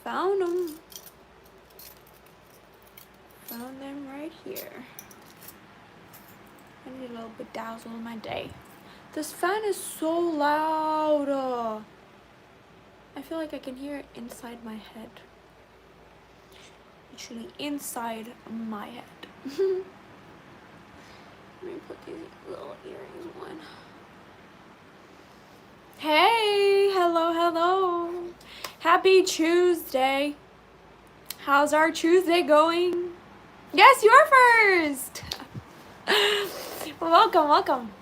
Found them. Found them right here. I need a little bit dazzle in my day. This fan is so loud. I feel like I can hear it inside my head. Literally inside my head. Let me put these little earrings on. Hey, hello. Happy Tuesday. How's our Tuesday going? Yes, you're first. Welcome.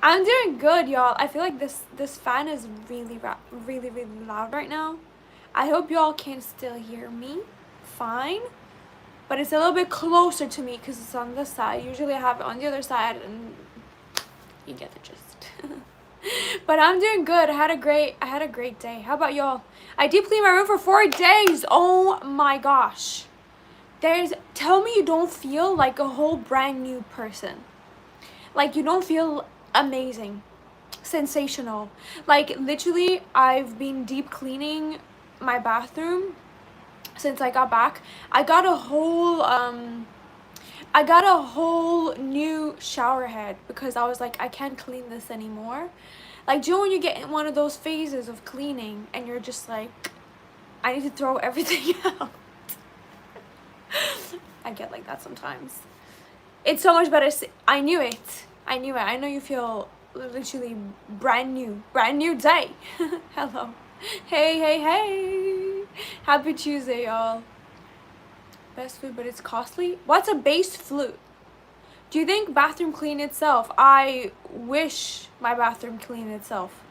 I'm doing good, y'all. I feel like this fan is really loud right now. I hope y'all can still hear me fine, but it's a little bit closer to me because it's on this side. Usually I have it on the other side, and you get the gist. But I'm doing good. I had a great day. How about y'all? I deep cleaned my room for 4 days. Oh my gosh. Tell me you don't feel like a whole brand new person. Like you don't feel amazing, sensational. Like literally I've been deep cleaning my bathroom since I got back. I got a whole new shower head because I was like, I can't clean this anymore. Like, do you know when you get in one of those phases of cleaning and you're just like, I need to throw everything out? I get like that sometimes. It's so much better. I knew it. I know you feel literally brand new day. Hello. Hey. Happy Tuesday, y'all. Best food, but it's costly. What's a base flute? Do you think bathroom clean itself? I wish my bathroom cleaned itself.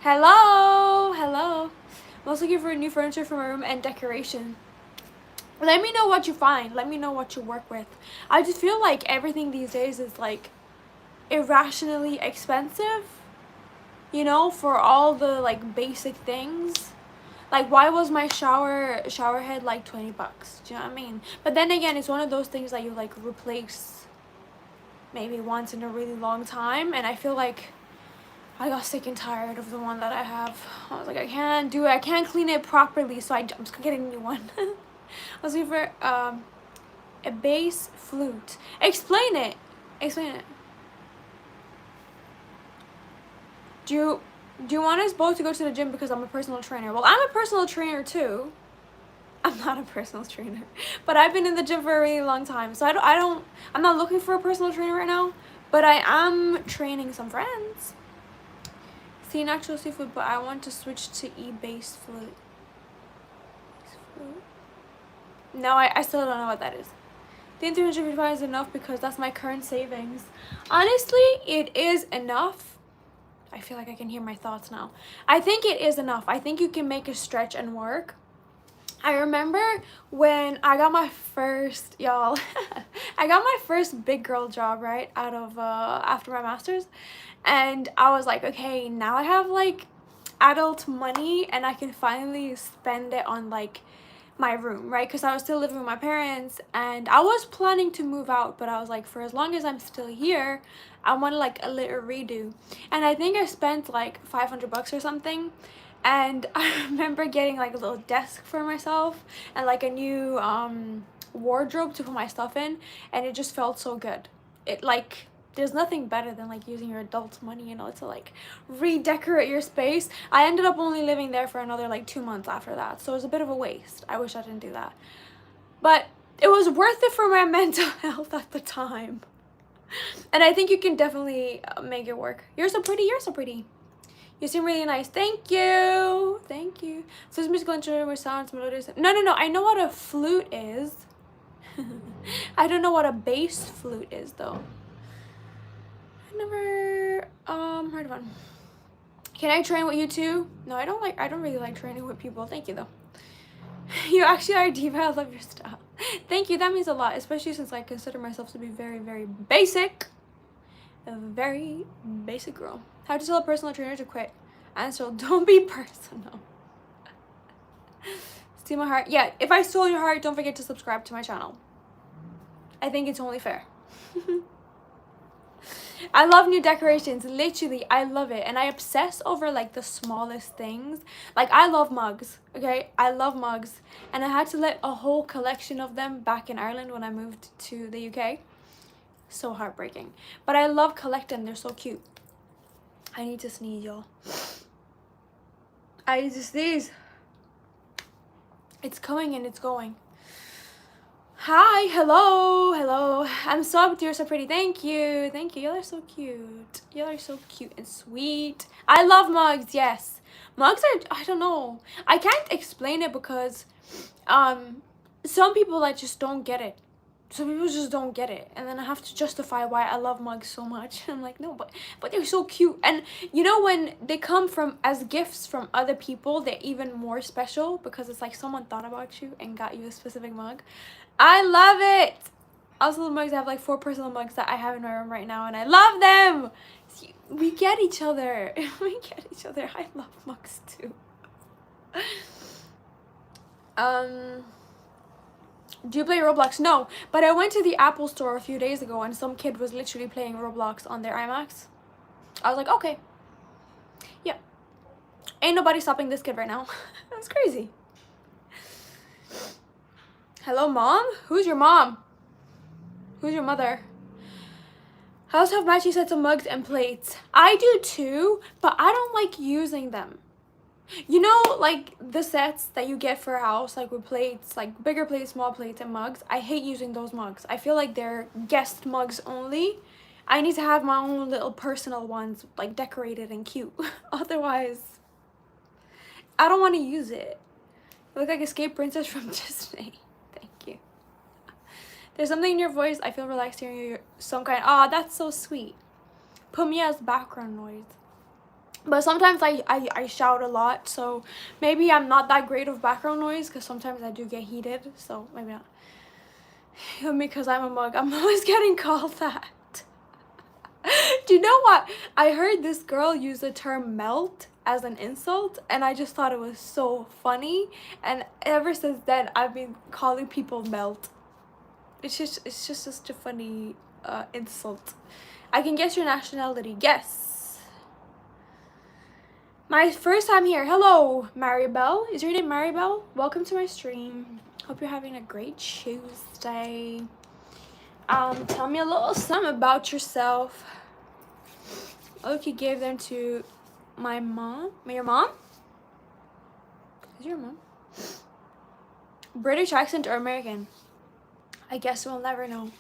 Hello. I'm also looking for new furniture for my room and decoration. Let me know what you find. Let me know what you work with. I just feel like everything these days is like irrationally expensive, you know, for all the like basic things. Like, why was my shower head like $20? Do you know what I mean? But then again, it's one of those things that you like replace maybe once in a really long time, and I feel like I got sick and tired of the one that I have. I was like, I can't do it. I can't clean it properly, so I'm just gonna get a new one. I was looking for a bass flute. Explain it. Do you want us both to go to the gym because I'm a personal trainer? Well, I'm a personal trainer too. I'm not a personal trainer, but I've been in the gym for a really long time, so I'm not looking for a personal trainer right now, but I am training some friends. See natural seafood, but I want to switch to bass flute. No, I still don't know what that is. I think 355 is enough because that's my current savings. Honestly, it is enough. I feel like I can hear my thoughts now. I think it is enough. I think you can make a stretch and work. I remember when I got my first, y'all, I got my first big girl job, right, out of, after my master's. And I was like, okay, now I have like adult money and I can finally spend it on like my room, right? Because I was still living with my parents and I was planning to move out, but I was like, for as long as I'm still here, I want like a little redo. And I think I spent like $500 or something. And I remember getting like a little desk for myself and like a new wardrobe to put my stuff in, and it just felt so good. It like, there's nothing better than like using your adult money, you know, to like redecorate your space. I ended up only living there for another like 2 months after that, so it was a bit of a waste. I wish I didn't do that, but it was worth it for my mental health at the time. And I think you can definitely make it work. You're so pretty. You seem really nice. Thank you. So this musical instrument with sounds, melodies. No. I know what a flute is. I don't know what a bass flute is though. I never heard of one. Can I train with you too? No, I don't really like training with people. Thank you though. You actually are a diva. I love your style. Thank you. That means a lot, especially since I consider myself to be very, very basic. A very basic girl. How to tell a personal trainer to quit? Answer: don't be personal. Steal my heart. Yeah, if I stole your heart, don't forget to subscribe to my channel. I think it's only fair. I love new decorations. Literally, I love it. And I obsess over like the smallest things. Like I love mugs, okay? I love mugs. And I had to let a whole collection of them back in Ireland when I moved to the UK. So heartbreaking. But I love collecting. They're so cute. I need to sneeze, y'all. I need to sneeze. It's coming and it's going. Hi, hello. I'm subbed. You're so pretty. Thank you. Y'all are so cute. Y'all are so cute and sweet. I love mugs. Yes, mugs are. I don't know. I can't explain it because, some people like just don't get it. Some people just don't get it, and then I have to justify why I love mugs so much. I'm like, no, but they're so cute, and you know when they come from as gifts from other people, they're even more special because it's like someone thought about you and got you a specific mug. I love it. Also, the mugs, I have like 4 personal mugs that I have in my room right now, and I love them. See, we get each other. We get each other. I love mugs too. Do you play Roblox? No, but I went to the Apple store a few days ago and some kid was literally playing Roblox on their iMacs. I was like, okay. Yeah. Ain't nobody stopping this kid right now. That's crazy. Hello, mom? Who's your mom? Who's your mother? I also have matching sets of mugs and plates. I do too, but I don't like using them. You know, like the sets that you get for a house, like with plates, like bigger plates, small plates, and mugs. I hate using those mugs. I feel like they're guest mugs only. I need to have my own little personal ones, like decorated and cute. Otherwise, I don't want to use it. You look like Escape Princess from Disney. Thank you. There's something in your voice. I feel relaxed hearing you. Some kind. Oh, that's so sweet. Put me as background noise. But sometimes I shout a lot, so maybe I'm not that great of background noise because sometimes I do get heated, so maybe not. Because I'm a mug, I'm always getting called that. Do you know what? I heard this girl use the term melt as an insult, and I just thought it was so funny, and ever since then I've been calling people melt. It's just such a funny insult. I can guess your nationality. Yes. My first time here. Hello, Maribel. Is your name Maribel? Welcome to my stream. Hope you're having a great Tuesday. Tell me a little something about yourself. Oh, look, you gave them to my mom. Your mom? Is your mom? British accent or American? I guess we'll never know.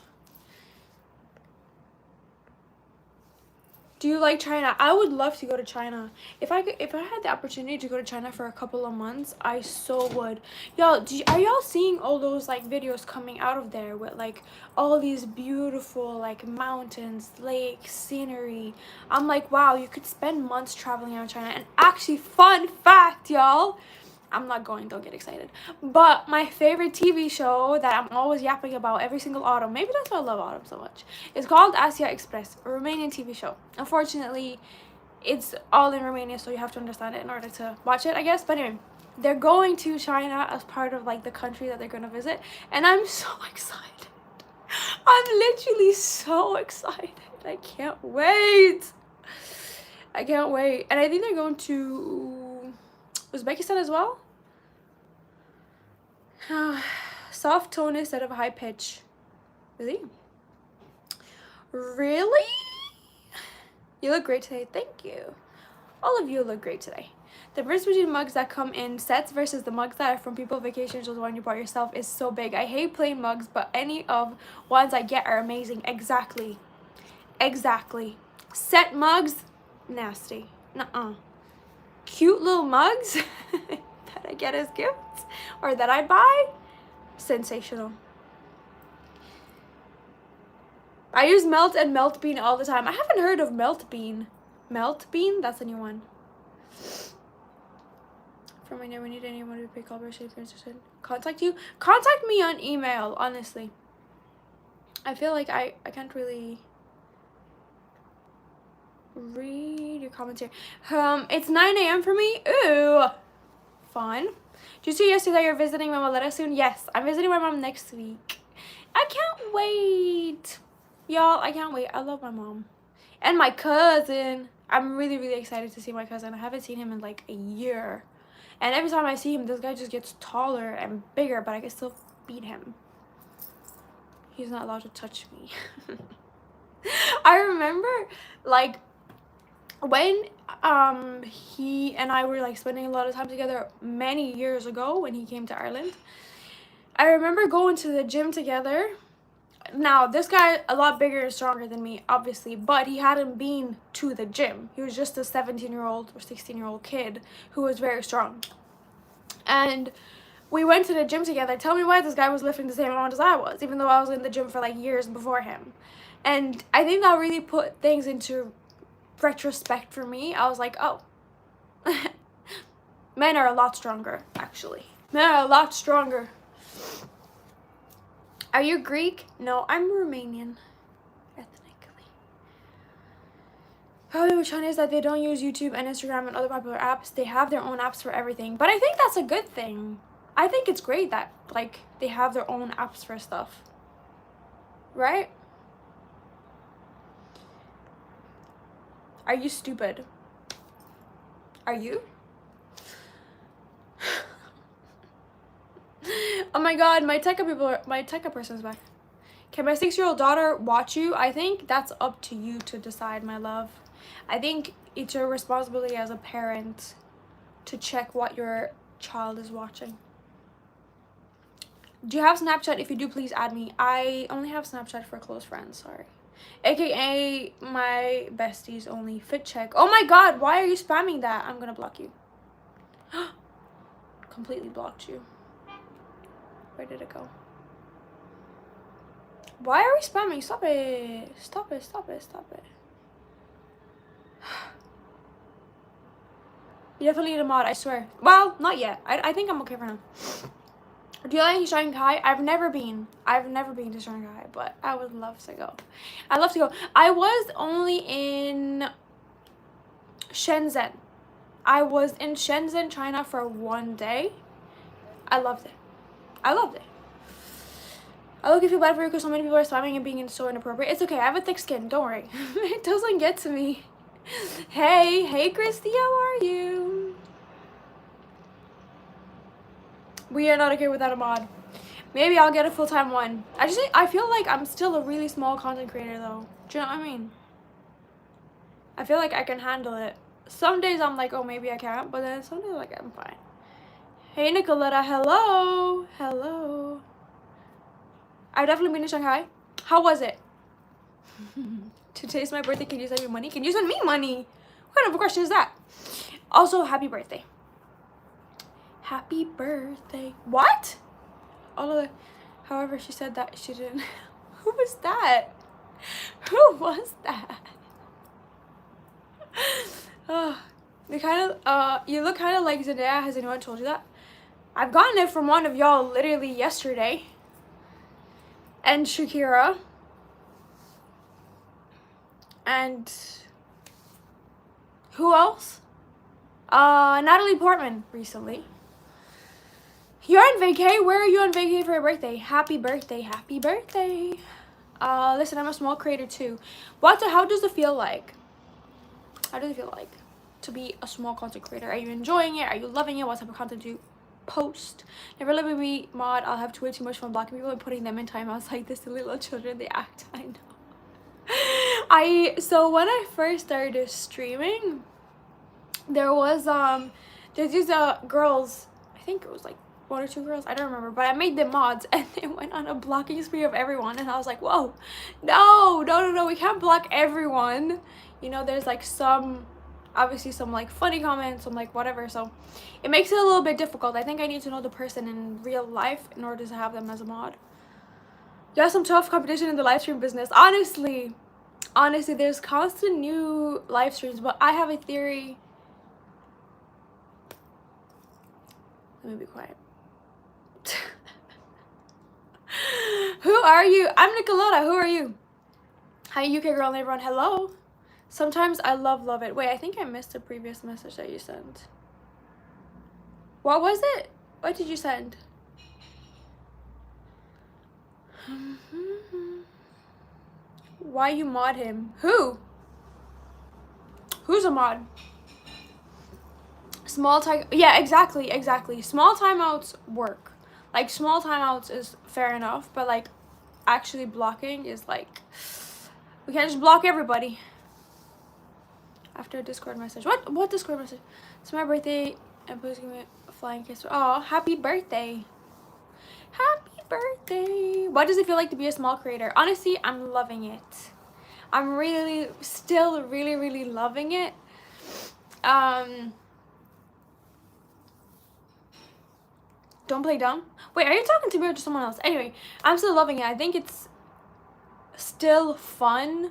Do you like China? I would love to go to China. If I had the opportunity to go to China for a couple of months, I so would. Y'all, are y'all seeing all those like videos coming out of there with like all these beautiful like mountains, lakes, scenery? I'm like, wow, you could spend months traveling around China. And actually, fun fact, y'all, I'm not going, don't get excited. But my favorite TV show that I'm always yapping about every single autumn, maybe that's why I love autumn so much, is called Asia Express, a Romanian TV show. Unfortunately, it's all in Romania, so you have to understand it in order to watch it, I guess. But anyway, they're going to China as part of like the country that they're going to visit, and I'm so excited. I'm literally so excited. I can't wait. I can't wait. And I think they're going to Uzbekistan as well. Soft tone instead of high pitch. Really? Really? You look great today. Thank you. All of you look great today. The difference between mugs that come in sets versus the mugs that are from people vacations or the one you bought yourself is so big. I hate plain mugs, but any of ones I get are amazing. Exactly. Set mugs, nasty. Nuh-uh. Cute little mugs that I get as gifts or that I buy, sensational. I use melt and melt bean all the time. I haven't heard of melt bean. Melt bean? That's a new one. From my we need anyone to pay collaboration if you're interested. Contact you? Contact me on email, honestly. I feel like I can't really read your comments here. It's 9 a.m. for me. Ooh, fun. Did you see yesterday you're visiting Mama Letta soon? Yes, I'm visiting my mom next week. I can't wait. Y'all, I can't wait. I love my mom. And my cousin. I'm really, really excited to see my cousin. I haven't seen him in like a year. And every time I see him, this guy just gets taller and bigger, but I can still beat him. He's not allowed to touch me. I remember, like, when he and I were like spending a lot of time together many years ago when he came to Ireland. I remember going to the gym together. Now, this guy a lot bigger and stronger than me, obviously, but he hadn't been to the gym. He was just a 17-year-old or 16-year-old kid who was very strong. And we went to the gym together. Tell me why this guy was lifting the same amount as I was, even though I was in the gym for like years before him. And I think that really put things into retrospect for me. I was like, oh, men are a lot stronger, actually. Men are a lot stronger. Are you Greek? No, I'm Romanian, ethnically. Probably with China is that they don't use YouTube and Instagram and other popular apps. They have their own apps for everything. But I think that's a good thing. I think it's great that, like, they have their own apps for stuff. Right? Are you stupid? Are you? Oh my god, my Tekka person is back. Can my 6-year-old daughter watch you? I think that's up to you to decide, my love. I think it's your responsibility as a parent to check what your child is watching. Do you have Snapchat? If you do, please add me. I only have Snapchat for close friends, sorry. AKA my besties only. Fit check. Oh my god, why are you spamming that? I'm gonna block you. Completely blocked you. Where did it go? Why are we spamming? Stop it. Stop it, stop it, stop it. You definitely need a mod, I swear. Well, not yet. I think I'm okay for now. Do you like Shanghai? I've never been to Shanghai, but I would love to go. I'd love to go. I was only in Shenzhen. I was in Shenzhen, China for one day. I loved it. I loved it. I look, feel bad for you because so many people are spamming and being so inappropriate. It's okay. I have a thick skin. Don't worry. It doesn't get to me. Hey, Christy, how are you? We are not okay without a mod. Maybe I'll get a full-time one. I feel like I'm still a really small content creator though. Do you know what I mean? I feel like I can handle it. Some days I'm like, oh, maybe I can't, but then some days like I'm fine. Hey, Nicoletta, hello. Hello. I've definitely been to Shanghai. How was it? Today's my birthday. Can you send me money? Can you send me money? What kind of a question is that? Also, happy birthday. Happy birthday. What? However, she said that she didn't. Who was that? Who was that? Oh, you look kind of like Zendaya. Has anyone told you that? I've gotten it from one of y'all literally yesterday. And Shakira. And who else? Natalie Portman recently. You're on vacay? Where are you on vacay for your birthday? Happy birthday, happy birthday. Listen, I'm a small creator too. How does it feel like? How does it feel like to be a small content creator? Are you enjoying it? Are you loving it? What type of content do you post? Never let me mod. I'll have way too much fun blocking people and putting them in timeouts like this. The little children, they act. I know. So when I first started streaming, there was there's these girls, I think it was like 1 or 2 girls, I don't remember, but I made them mods and they went on a blocking spree of everyone, and I was like, whoa, no, we can't block everyone. You know, there's like obviously some like funny comments, some like whatever, so it makes it a little bit difficult. I think I need to know the person in real life in order to have them as a mod. You have some tough competition in the live stream business. Honestly, there's constant new live streams, but I have a theory. Let me be quiet. Who are you? I'm Nicoletta. Who are you? Hi, UK girl named Ron. Hello. Sometimes I love it. Wait, I think I missed a previous message that you sent. What was it? What did you send? Why you mod him? Who? Who's a mod? Small time. Yeah, exactly. Small timeouts work. Like, small timeouts is fair enough, but like actually blocking is like, we can't just block everybody. After a Discord message. What Discord message? It's my birthday and please give me a flying kiss. Oh, happy birthday. Happy birthday. What does it feel like to be a small creator? Honestly, I'm loving it. I'm still really loving it. Don't play dumb. Wait, are you talking to me or to someone else? Anyway, I'm still loving it. I think it's still fun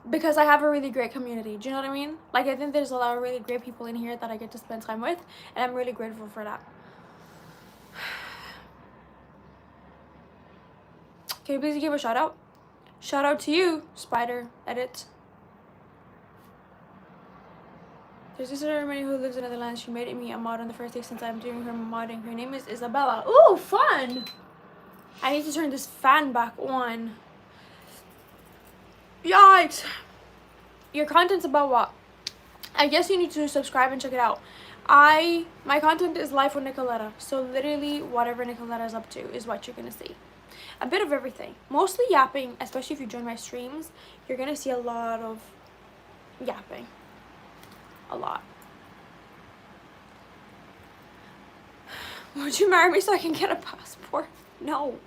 because I have a really great community. Do you know what I mean? Like, I think there's a lot of really great people in here that I get to spend time with, and I'm really grateful for that. Can you please give a shout out? Shout out to you, Spider Edit. There's this ceremony who lives in the Netherlands. She made me a mod on the first day since I'm doing her modding. Her name is Isabella. Ooh, fun! I need to turn this fan back on. Yikes! Your content's about what? I guess you need to subscribe and check it out. My content is life with Nicoletta. So literally whatever Nicoletta is up to is what you're gonna see. A bit of everything. Mostly yapping, especially if you join my streams. You're gonna see a lot of yapping. A lot. Would you marry me so I can get a passport? No.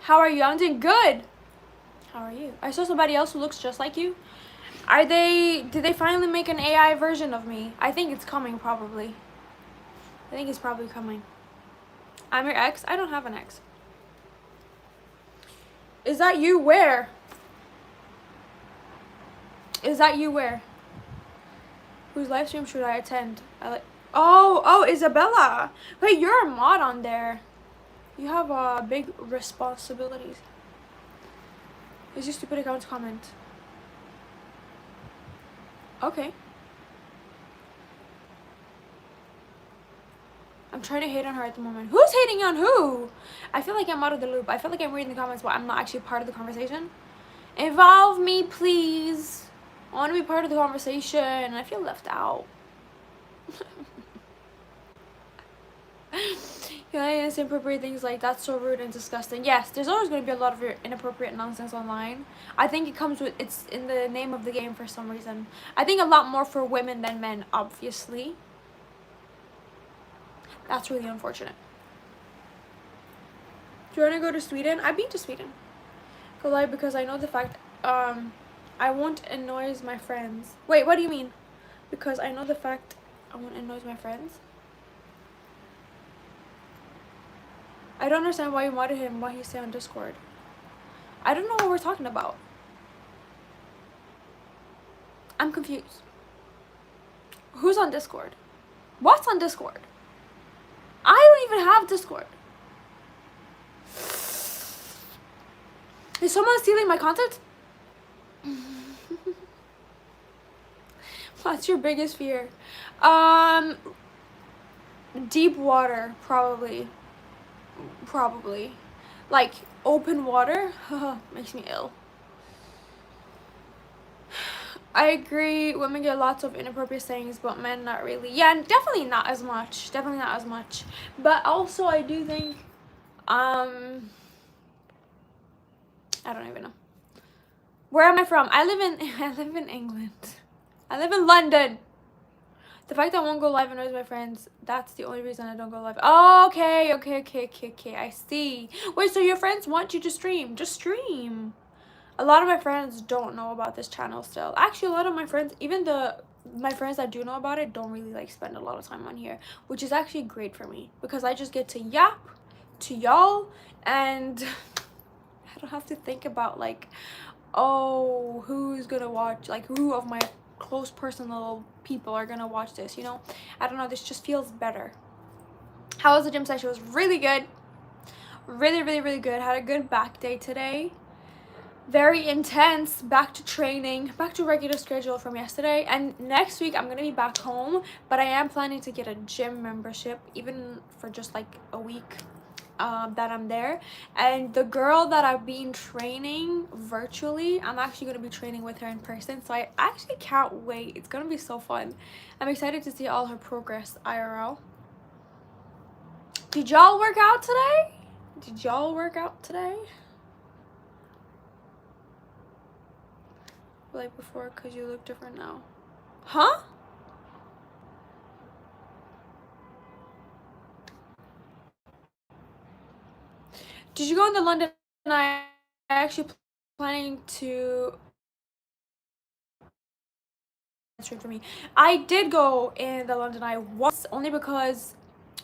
How are you? I'm doing good. How are you? I saw somebody else who looks just like you. Did they finally make an AI version of me? I think it's coming, probably. I think it's probably coming. I'm your ex? I don't have an ex. Is that you? Where? Is that you? Where? Whose live stream should I attend? Oh, Isabella. Wait, you're a mod on there. You have big responsibilities. Is your stupid account's comment? Okay. I'm trying to hate on her at the moment. Who's hating on who? I feel like I'm out of the loop. I feel like I'm reading the comments, but I'm not actually part of the conversation. Involve me, please. I want to be part of the conversation. I feel left out. You know, inappropriate things like that's so rude and disgusting. Yes, there's always going to be a lot of inappropriate nonsense online. I think it's in the name of the game for some reason. I think a lot more for women than men, obviously. That's really unfortunate. Do you want to go to Sweden? I've been to Sweden. Go live because I know the fact I won't annoy my friends. Wait, what do you mean? Because I know the fact I won't annoy my friends? I don't understand why you modded him while he's on Discord. I don't know what we're talking about. I'm confused. Who's on Discord? What's on Discord? I don't even have Discord. Is someone stealing my content? What's your biggest fear? Deep water, probably. Like open water makes me ill. I agree, women get lots of inappropriate sayings, but men not really. Yeah, definitely not as much. But also I do think I don't even know. Where am I from? I live in England. I live in London. The fact that I won't go live annoys my friends. That's the only reason I don't go live. Oh, okay. I see. Wait, so your friends want you to stream? Just stream. A lot of my friends don't know about this channel still. Actually, a lot of my friends, even my friends that do know about it, don't really like spend a lot of time on here, which is actually great for me because I just get to yap to y'all and I don't have to think about like, oh, who's gonna watch, like who of my close personal people are gonna watch this, you know? I don't know, this just feels better. How was the gym session? It was really good. Really good. Had a good back day today. Very intense. Back to training, back to regular schedule from yesterday, and next week I'm gonna be back home, but I am planning to get a gym membership even for just like a week that I'm there. And the girl that I've been training virtually, I'm actually going to be training with her in person, so I actually can't wait. It's going to be so fun. I'm excited to see all her progress IRL. Did y'all work out today? Did y'all work out today? Like before, because you look different now. Huh? Did you go into London? I actually planning to for me. I did go in the London Eye once, only because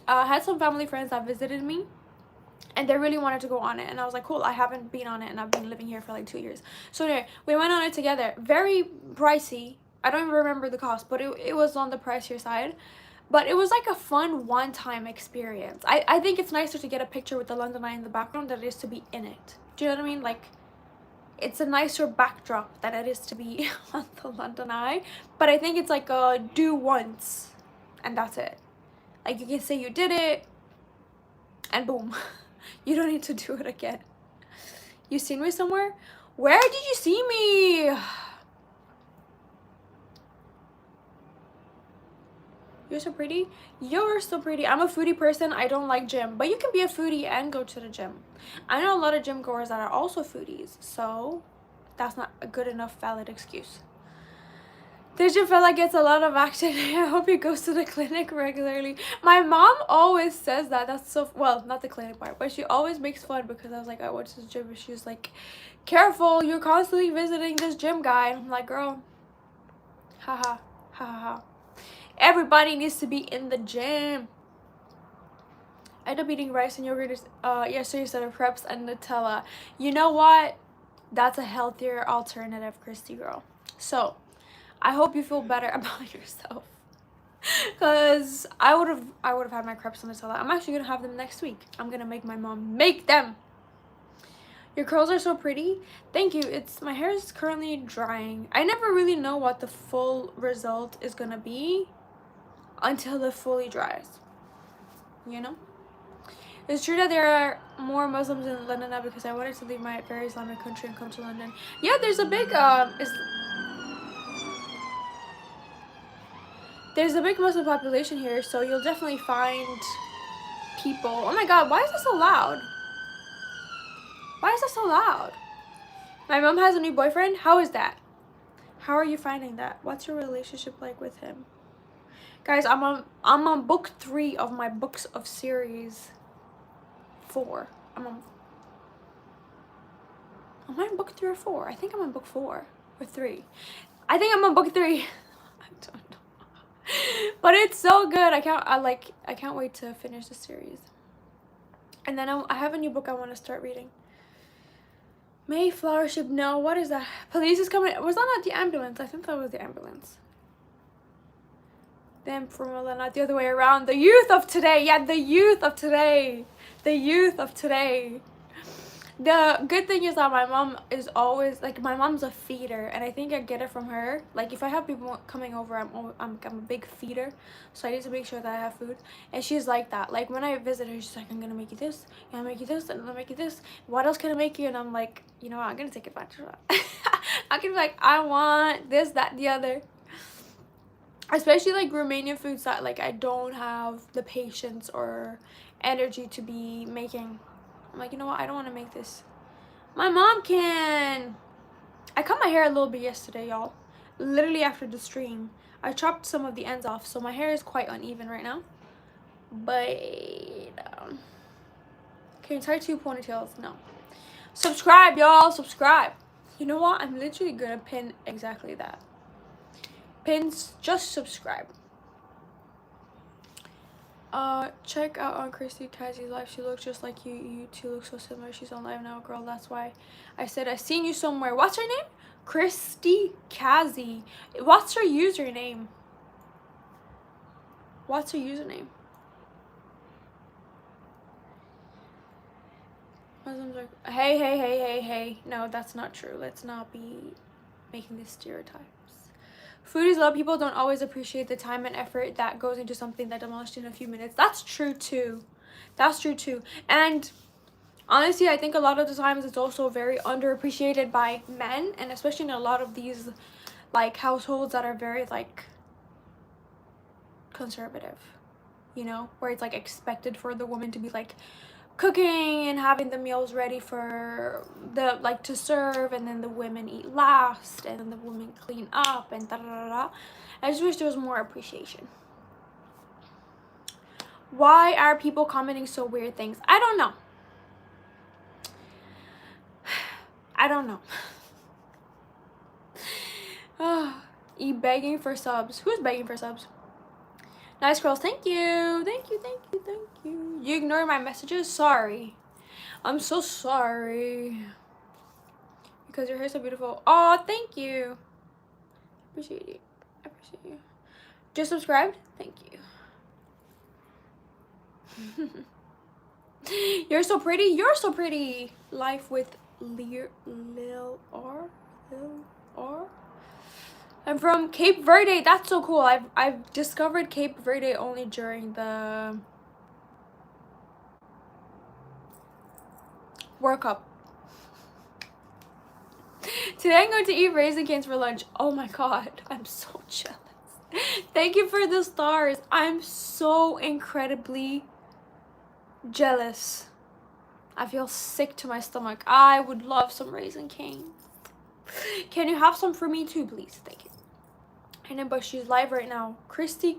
I had some family friends that visited me and they really wanted to go on it, and I was like, cool, I haven't been on it and I've been living here for like 2 years. So anyway, we went on it together. Very pricey. I don't even remember the cost, but it was on the pricier side. But it was like a fun one-time experience. I think it's nicer to get a picture with the London Eye in the background than it is to be in it. Do you know what I mean? Like, it's a nicer backdrop than it is to be on the London Eye. But I think it's like a do once and that's it. Like, you can say you did it and boom. You don't need to do it again. You seen me somewhere? Where did you see me? You're so pretty. You're so pretty. I'm a foodie person. I don't like gym, but you can be a foodie and go to the gym. I know a lot of gym goers that are also foodies, so that's not a good enough valid excuse. This gym fella gets a lot of action. I hope he goes to the clinic regularly. My mom always says that. That's so, well, not the clinic part, but she always makes fun because I was like, I went to the gym and she was like, careful, you're constantly visiting this gym guy. And I'm like, girl, haha, ha ha ha. Everybody needs to be in the gym. I end up eating rice and yogurt yesterday instead of crepes and Nutella. You know what? That's a healthier alternative, Christy girl. So, I hope you feel better about yourself. Cause I would have had my crepes and Nutella. I'm actually gonna have them next week. I'm gonna make my mom make them. Your curls are so pretty. Thank you. My hair is currently drying. I never really know what the full result is gonna be until it fully dries, you know. It's true that there are more Muslims in London now because I wanted to leave my very Islamic country and come to London. Yeah, there's a big there's a big Muslim population here, so you'll definitely find people. Oh my god, why is this so loud? Why is that so loud? My mom has a new boyfriend. How is that? How are you finding that? What's your relationship like with him? Guys, I'm on book 3 of my books of series 4. Am I on book 3 or 4? I think I'm on book 4 or 3. I think I'm on book 3. I don't know. But it's so good. I can't wait to finish the series. And then I have a new book I want to start reading. Mayflower ship. No, what is that? Police is coming. Was that not the ambulance? I think that was the ambulance. Them from not the other way around. The youth of today. Yeah, the youth of today. The youth of today. The good thing is that my mom is always like, my mom's a feeder, and I think I get it from her. Like, if I have people coming over, I'm a big feeder, so I need to make sure that I have food. And she's like that. Like, when I visit her, she's like, I'm gonna make you this, I'm gonna make you this, and I'm gonna make you this. What else can I make you? And I'm like, you know what, I'm gonna take advantage of that. I can be like, I want this, that, the other. Especially like Romanian foods that like I don't have the patience or energy to be making. I'm like, you know what, I don't want to make this. My mom can. I cut my hair a little bit yesterday, y'all. Literally after the stream. I chopped some of the ends off, so my hair is quite uneven right now. But can you tie 2 ponytails? No. Subscribe, y'all. Subscribe. You know what, I'm literally gonna pin exactly that. Pins, just subscribe. Check out on Christy Kazi's live. She looks just like you. You two look so similar. She's on live now, girl. That's why I said I seen you somewhere. What's her name? Christy Kazi. What's her username? What's her username? Muslims are hey. No, that's not true. Let's not be making these stereotypes. Foodies love people don't always appreciate the time and effort that goes into something that demolished in a few minutes. That's true too. That's true too. And honestly, I think a lot of the times it's also very underappreciated by men, and especially in a lot of these like households that are very like conservative, you know, where it's like expected for the woman to be like cooking and having the meals ready for the like to serve, and then the women eat last, and then the women clean up, and da da da da. I just wish there was more appreciation. Why are people commenting so weird things? I don't know. I don't know. E begging for subs. Who's begging for subs? Nice girls, thank you. Thank you, thank you, thank you. You ignore my messages? Sorry. I'm so sorry. Because your hair's so beautiful. Oh, thank you. Appreciate it. I appreciate you. Just subscribed? Thank you. You're so pretty. You're so pretty. Life with Lil R. Lil R. I'm from Cape Verde. That's so cool. I've discovered Cape Verde only during the World Cup. Today I'm going to eat Raisin Canes for lunch. Oh my god, I'm so jealous. Thank you for the stars. I'm so incredibly jealous. I feel sick to my stomach. I would love some Raisin Canes. Can you have some for me too, please? Thank you. And then, but she's live right now. Christy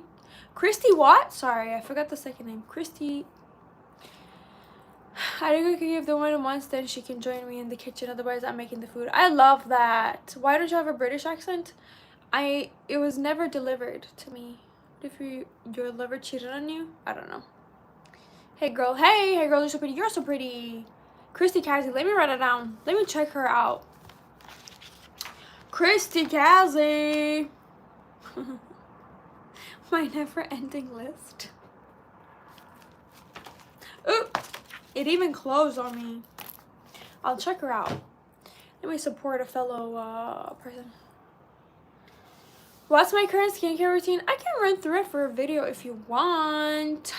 what? Sorry, I forgot the second name. Christy. I think I could give the one once, then she can join me in the kitchen. Otherwise, I'm making the food. I love that. Why don't you have a British accent? It was never delivered to me. If your lover cheated on you, I don't know. Hey girl, hey girl, you're so pretty. You're so pretty. Christy Cassie, let me write it down. Let me check her out. Christy Cassie. My never-ending list. Ooh, it even closed on me. I'll check her out. Let me support a fellow person. What's my current skincare routine? I can run through it for a video if you want.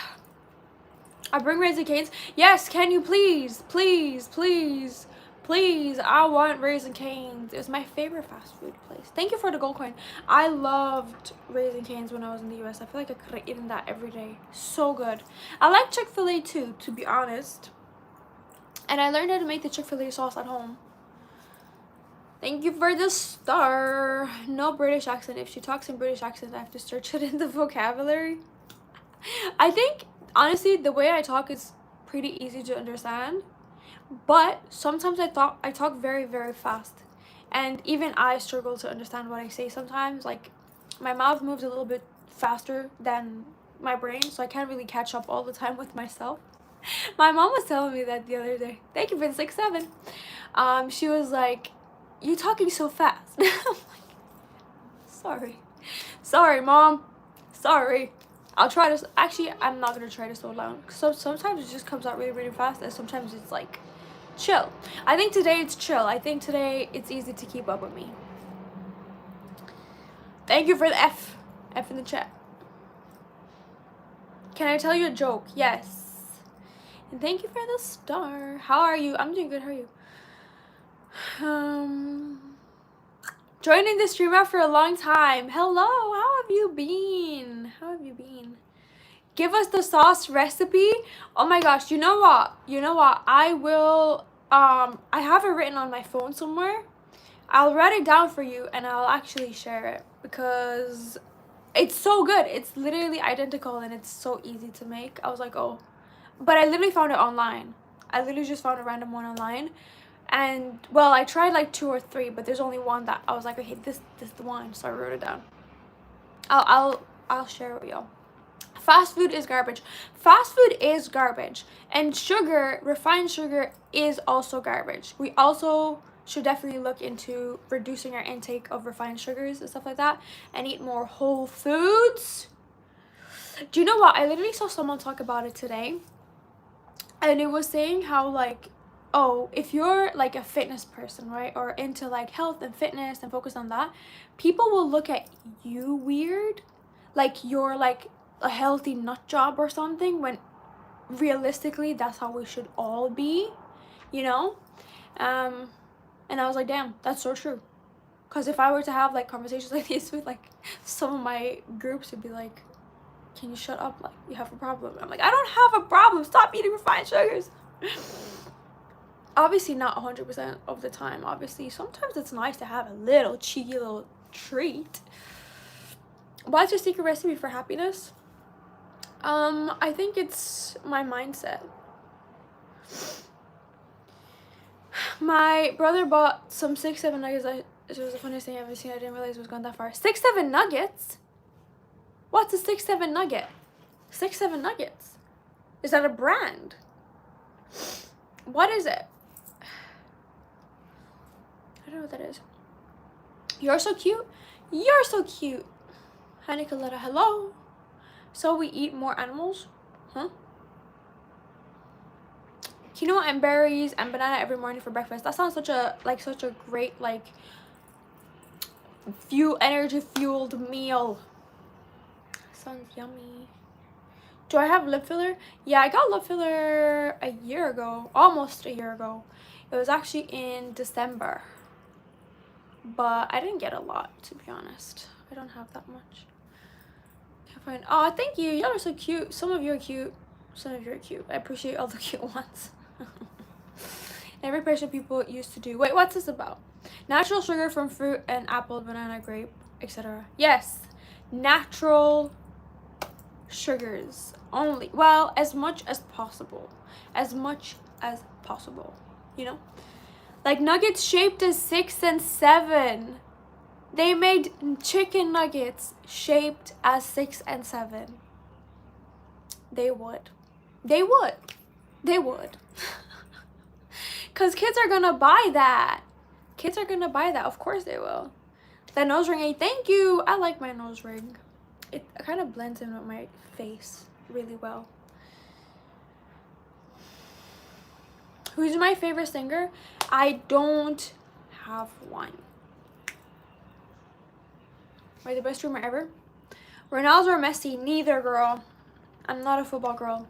I bring Raisin Canes. Yes, can you please, please, please, please? I want Raisin Canes. It's my favorite fast food place. Thank you for the gold coin. I loved Raisin Canes when I was in the US. I feel like I could have eaten that every day. So good. I like Chick-fil-A too, to be honest. And I learned how to make the Chick-fil-A sauce at home. Thank you for the star. No British accent. If she talks in British accent, I have to search it in the vocabulary. I think, honestly, the way I talk is pretty easy to understand. But sometimes I talk very, very fast. And even I struggle to understand what I say sometimes. Like, my mouth moves a little bit faster than my brain, so I can't really catch up all the time with myself. My mom was telling me that the other day. Thank you for the 6-7. She was like, "You talking so fast." I'm like, sorry mom, sorry. I'll try to, actually I'm not gonna try to slow down. So sometimes it just comes out really, really fast, and sometimes it's like chill. I think today it's chill. I think today it's easy to keep up with me. Thank you for the F in the chat. Can I tell you a joke? Yes. And thank you for the star. How are you? I'm doing good. How are you? Joining the stream after a long time. Hello, how have you been? How have you been? Give us the sauce recipe. Oh my gosh, you know what? I will, I have it written on my phone somewhere. I'll write it down for you and I'll actually share it because it's so good. It's literally identical and it's so easy to make. I was like, oh, but I literally found it online. I literally just found a random one online. And well, I tried like 2 or 3, but there's only one that I was like, okay, this is the one. So I wrote it down. I'll share it with y'all. Fast food is garbage. Fast food is garbage, and sugar, refined sugar, is also garbage. We also should definitely look into reducing our intake of refined sugars and stuff like that, and eat more whole foods. Do you know what? I literally saw someone talk about it today, and it was saying how like, oh, if you're like a fitness person, right, or into like health and fitness and focus on that, people will look at you weird, like you're like a healthy nut job or something, when realistically, that's how we should all be, you know? And I was like, damn, that's so true. Because if I were to have like conversations like this with like some of my groups, it'd be like, can you shut up? Like, you have a problem. I'm like, I don't have a problem. Stop eating refined sugars. Obviously not 100% of the time. Obviously, sometimes it's nice to have a little cheeky little treat. What's your secret recipe for happiness? I think it's my mindset. My brother bought some 6-7 nuggets. It was the funniest thing I've ever seen. I didn't realize it was gone that far. 6-7 nuggets? What's a 6-7 nugget? 6-7 nuggets. Is that a brand? What is it? I don't know what that is. You're so cute. You're so cute. Hi, Nicoletta. Hello. So we eat more animals? Huh? Quinoa and berries and banana every morning for breakfast. That sounds such a great energy fueled meal. Sounds yummy. Do I have lip filler? Yeah, I got lip filler a year ago, almost a year ago. It was actually in December, but I didn't get a lot, to be honest. I don't have that much. Oh, thank you. Y'all are so cute. Some of you are cute. Some of you are cute. I appreciate all the cute ones. Every person people used to do. Wait, what's this about? Natural sugar from fruit and apple, banana, grape, etc. Yes, natural sugars only. Well, as much as possible. As much as possible. You know? Like nuggets shaped as 6 and 7. They made chicken nuggets shaped as 6 and 7. They would. They would. They would. Because kids are gonna buy that. Kids are gonna buy that. Of course they will. That nose ring, hey, thank you. I like my nose ring. It kind of blends in with my face really well. Who's my favorite singer? I don't have one. Are the best streamer ever? Ronaldo or Messi? Neither, girl. I'm not a football girl.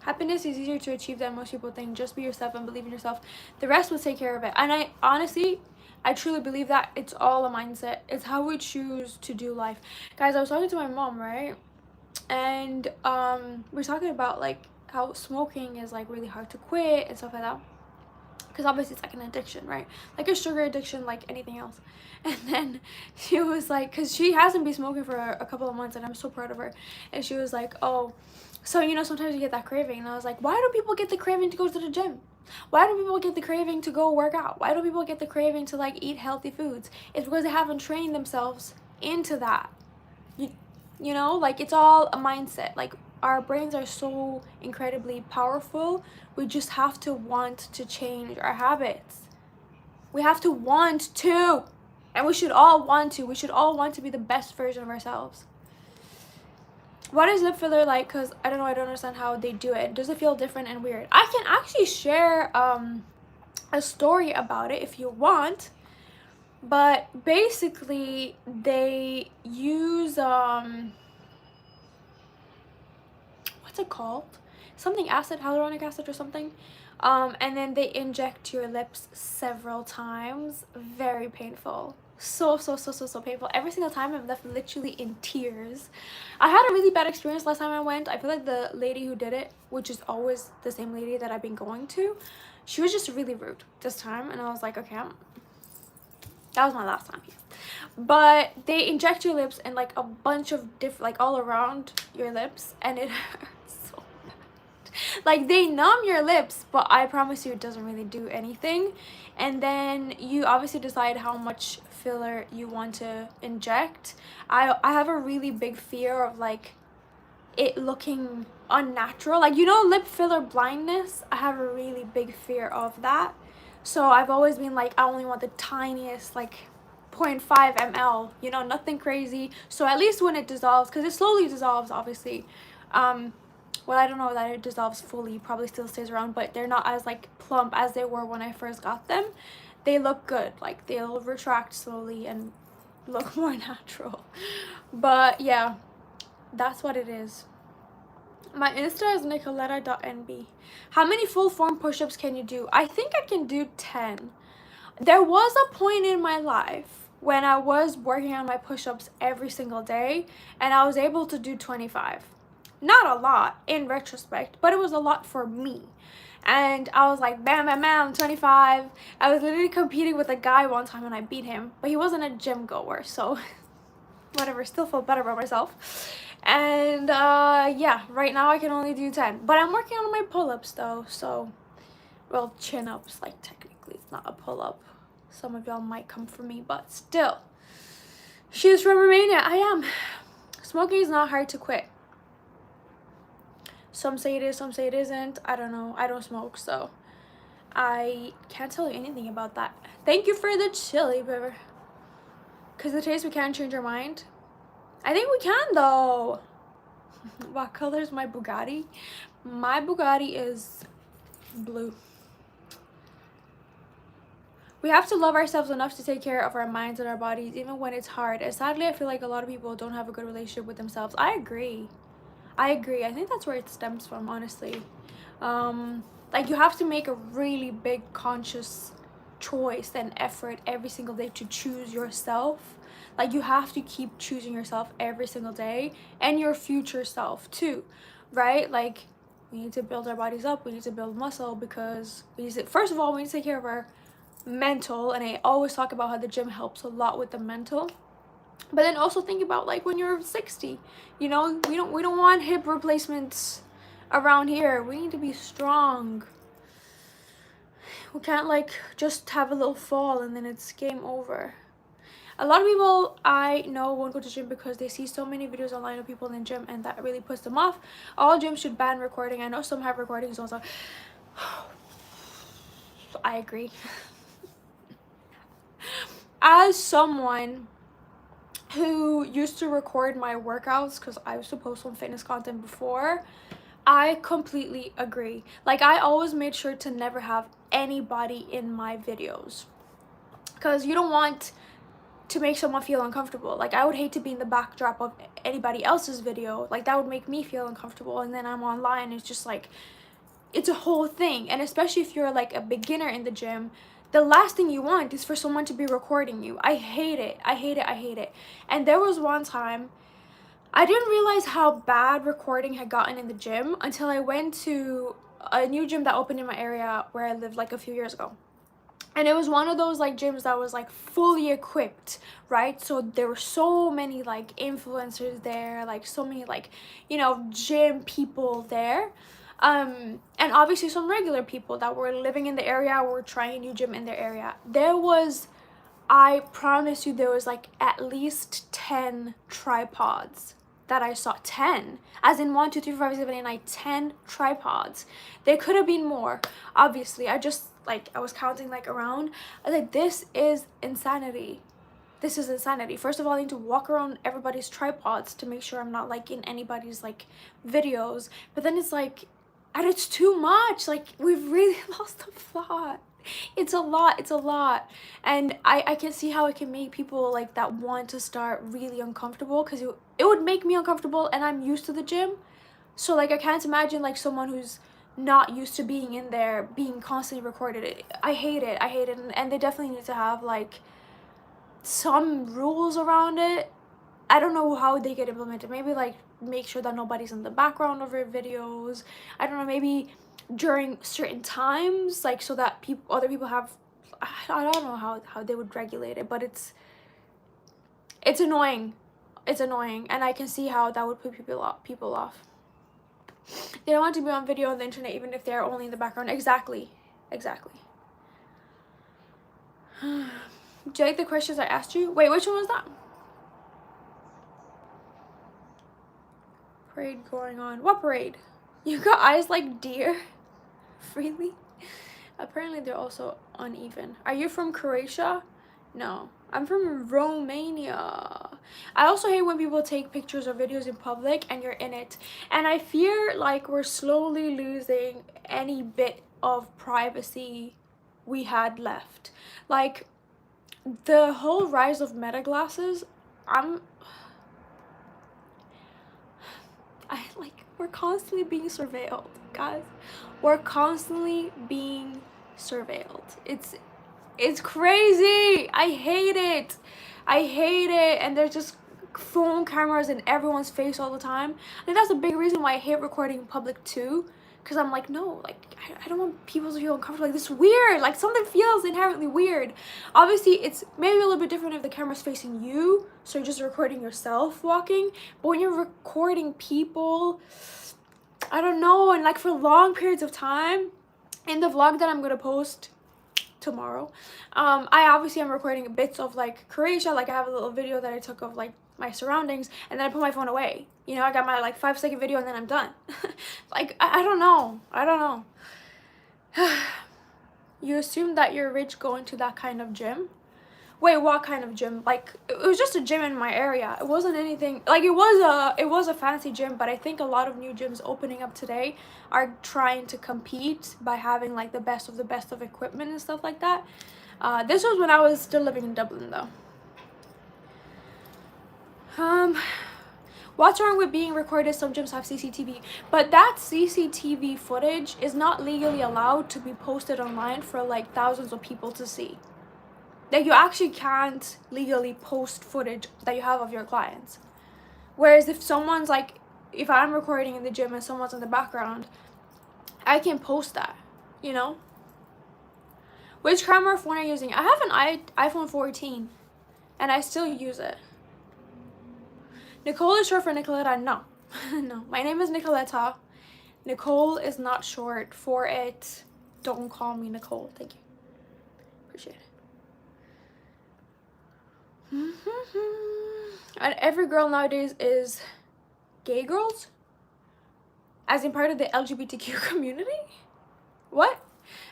Happiness is easier to achieve than most people think. Just be yourself and believe in yourself. The rest will take care of it. And I honestly, I truly believe that it's all a mindset. It's how we choose to do life. Guys, I was talking to my mom, right? And we're talking about like how smoking is like really hard to quit and stuff like that. Because obviously it's like an addiction, right? Like a sugar addiction, like anything else. And then she was like, because she hasn't been smoking for a couple of months, and I'm so proud of her. And she was like, oh, so you know, sometimes you get that craving. And I was like, why do people get the craving to go to the gym? Why do people get the craving to go work out? Why do people get the craving to like eat healthy foods? It's because they haven't trained themselves into that. You know, like it's all a mindset. Like our brains are so incredibly powerful. We just have to want to change our habits. We have to want to. And we should all want to. We should all want to be the best version of ourselves. What is lip filler like? Because I don't know, I don't understand how they do it. Does it feel different and weird? I can actually share a story about it if you want. But basically, they use what's it called? Something acid, hyaluronic acid or something. And then they inject your lips several times. Very painful. So painful. Every single time I'm left literally in tears. I had a really bad experience last time I went. I feel like the lady who did it, which is always the same lady that I've been going to, she was just really rude this time. And I was like, okay, that was my last time here. But they inject your lips and like a bunch of different, like all around your lips, and it hurts so bad. Like they numb your lips, but I promise you it doesn't really do anything. And then you obviously decide how much filler you want to inject. I have a really big fear of like it looking unnatural. Like, you know, lip filler blindness? I have a really big fear of that. So I've always been like, I only want the tiniest, like 0.5 ml, you know, nothing crazy. So at least when it dissolves, because it slowly dissolves, obviously. Well, I don't know that it dissolves fully, probably still stays around, but they're not as like plump as they were when I first got them. They look good, like they'll retract slowly and look more natural. But yeah, that's what it is. My Insta is nicoletta.nb. How many full form push-ups can you do? I think I can do 10. There was a point in my life when I was working on my push-ups every single day and I was able to do 25. Not a lot in retrospect, but it was a lot for me. And I was like, bam, bam, bam, 25. I was literally competing with a guy one time and I beat him, but he wasn't a gym goer, so whatever, still feel better about myself. And yeah, right now I can only do 10, but I'm working on my pull-ups though, so, well, chin-ups, like technically it's not a pull-up. Some of y'all might come for me, but still. She's from Romania. I am. Smoking is not hard to quit. Some say it is, some say it isn't. I don't know. I don't smoke, so I can't tell you anything about that. Thank you for the chili, baby. Because the taste, we can't change our mind. I think we can, though. What color is my Bugatti? My Bugatti is blue. We have to love ourselves enough to take care of our minds and our bodies, even when it's hard. And sadly, I feel like a lot of people don't have a good relationship with themselves. I agree. I think that's where it stems from, honestly. Like, you have to make a really big conscious choice and effort every single day to choose yourself. Like, you have to keep choosing yourself every single day, and your future self too, right? Like, we need to build our bodies up, we need to build muscle, because we need to, first of all, we need to take care of our mental, and I always talk about how the gym helps a lot with the mental. But then also think about, like, when you're 60, you know, we don't want hip replacements around here. We need to be strong. We can't, like, just have a little fall and then it's game over. A lot of people I know won't go to gym because they see so many videos online of people in the gym and that really puts them off. All gyms should ban recording. I know some have recordings also. I agree. As someone who used to record my workouts, because I used to post some fitness content before, I completely agree. Like, I always made sure to never have anybody in my videos, because you don't want to make someone feel uncomfortable. Like, I would hate to be in the backdrop of anybody else's video. Like, that would make me feel uncomfortable, and then I'm online, it's just like, it's a whole thing. And especially if you're like a beginner in the gym, the last thing you want is for someone to be recording you. I hate it. I hate it. I hate it. And there was one time I didn't realize how bad recording had gotten in the gym until I went to a new gym that opened in my area where I lived, like, a few years ago. And it was one of those, like, gyms that was, like, fully equipped, right? So there were so many, like, influencers there, like, so many, like, you know, gym people there. And obviously some regular people that were living in the area, were trying a new gym in their area. I promise you, there was, like, at least 10 tripods that I saw. 10, as in 1, 2, 3, 4, 5, 6, 7, 8, 9, 10 tripods. There could have been more, obviously. I was counting, like, around. I was like, this is insanity. This is insanity. First of all, I need to walk around everybody's tripods to make sure I'm not, like, in anybody's, like, videos. But then it's like, and it's too much. Like, we've really lost the plot. It's a lot. And I can see how it can make people, like, that want to start really uncomfortable, because it would make me uncomfortable, and I'm used to the gym. So, like, I can't imagine, like, someone who's not used to being in there being constantly recorded. I hate it. And they definitely need to have, like, some rules around it. I don't know how they get implemented. Maybe, like, make sure that nobody's in the background of your videos. I don't know, maybe during certain times, like, so that other people have, I don't know how they would regulate it, but it's annoying. It's annoying, and I can see how that would put people off. They don't want to be on video on the internet, even if they're only in the background. Exactly. Do you like the questions I asked you? Wait, which one was that? Parade going on. What parade? You got eyes like deer? Really? Apparently they're also uneven. Are you from Croatia? No, I'm from Romania. I also hate when people take pictures or videos in public and you're in it. And I fear, like, we're slowly losing any bit of privacy we had left. Like, the whole rise of meta glasses, We're constantly being surveilled, guys. We're constantly being surveilled. It's crazy. I hate it. I hate it. And there's just phone cameras in everyone's face all the time. I think that's a big reason why I hate recording in public too. Because I'm like, no, like, I don't want people to feel uncomfortable. Like, this is weird. Like, something feels inherently weird. Obviously, it's maybe a little bit different if the camera's facing you, so you're just recording yourself walking. But when you're recording people, I don't know, and like for long periods of time, in the vlog that I'm going to post tomorrow, I obviously am recording bits of like Croatia. Like, I have a little video that I took of like my surroundings, and then I put my phone away. You know, I got my like 5-second video and then I'm done. Like, I don't know. I don't know. You assume that you're rich going to that kind of gym? Wait, what kind of gym? Like, it was just a gym in my area. It wasn't anything, like, it was a fancy gym, but I think a lot of new gyms opening up today are trying to compete by having like the best of equipment and stuff like that. This was when I was still living in Dublin though. What's wrong with being recorded? Some gyms have CCTV, but that CCTV footage is not legally allowed to be posted online for like thousands of people to see. Like, you actually can't legally post footage that you have of your clients. Whereas if someone's like, if I'm recording in the gym and someone's in the background, I can post that, you know? Which camera phone are you using? I have an iPhone 14 and I still use it. Nicole is short for Nicoletta. No. No. My name is Nicoletta. Nicole is not short for it. Don't call me Nicole. Thank you. Appreciate it. And every girl nowadays is gay girls? As in part of the LGBTQ community? What?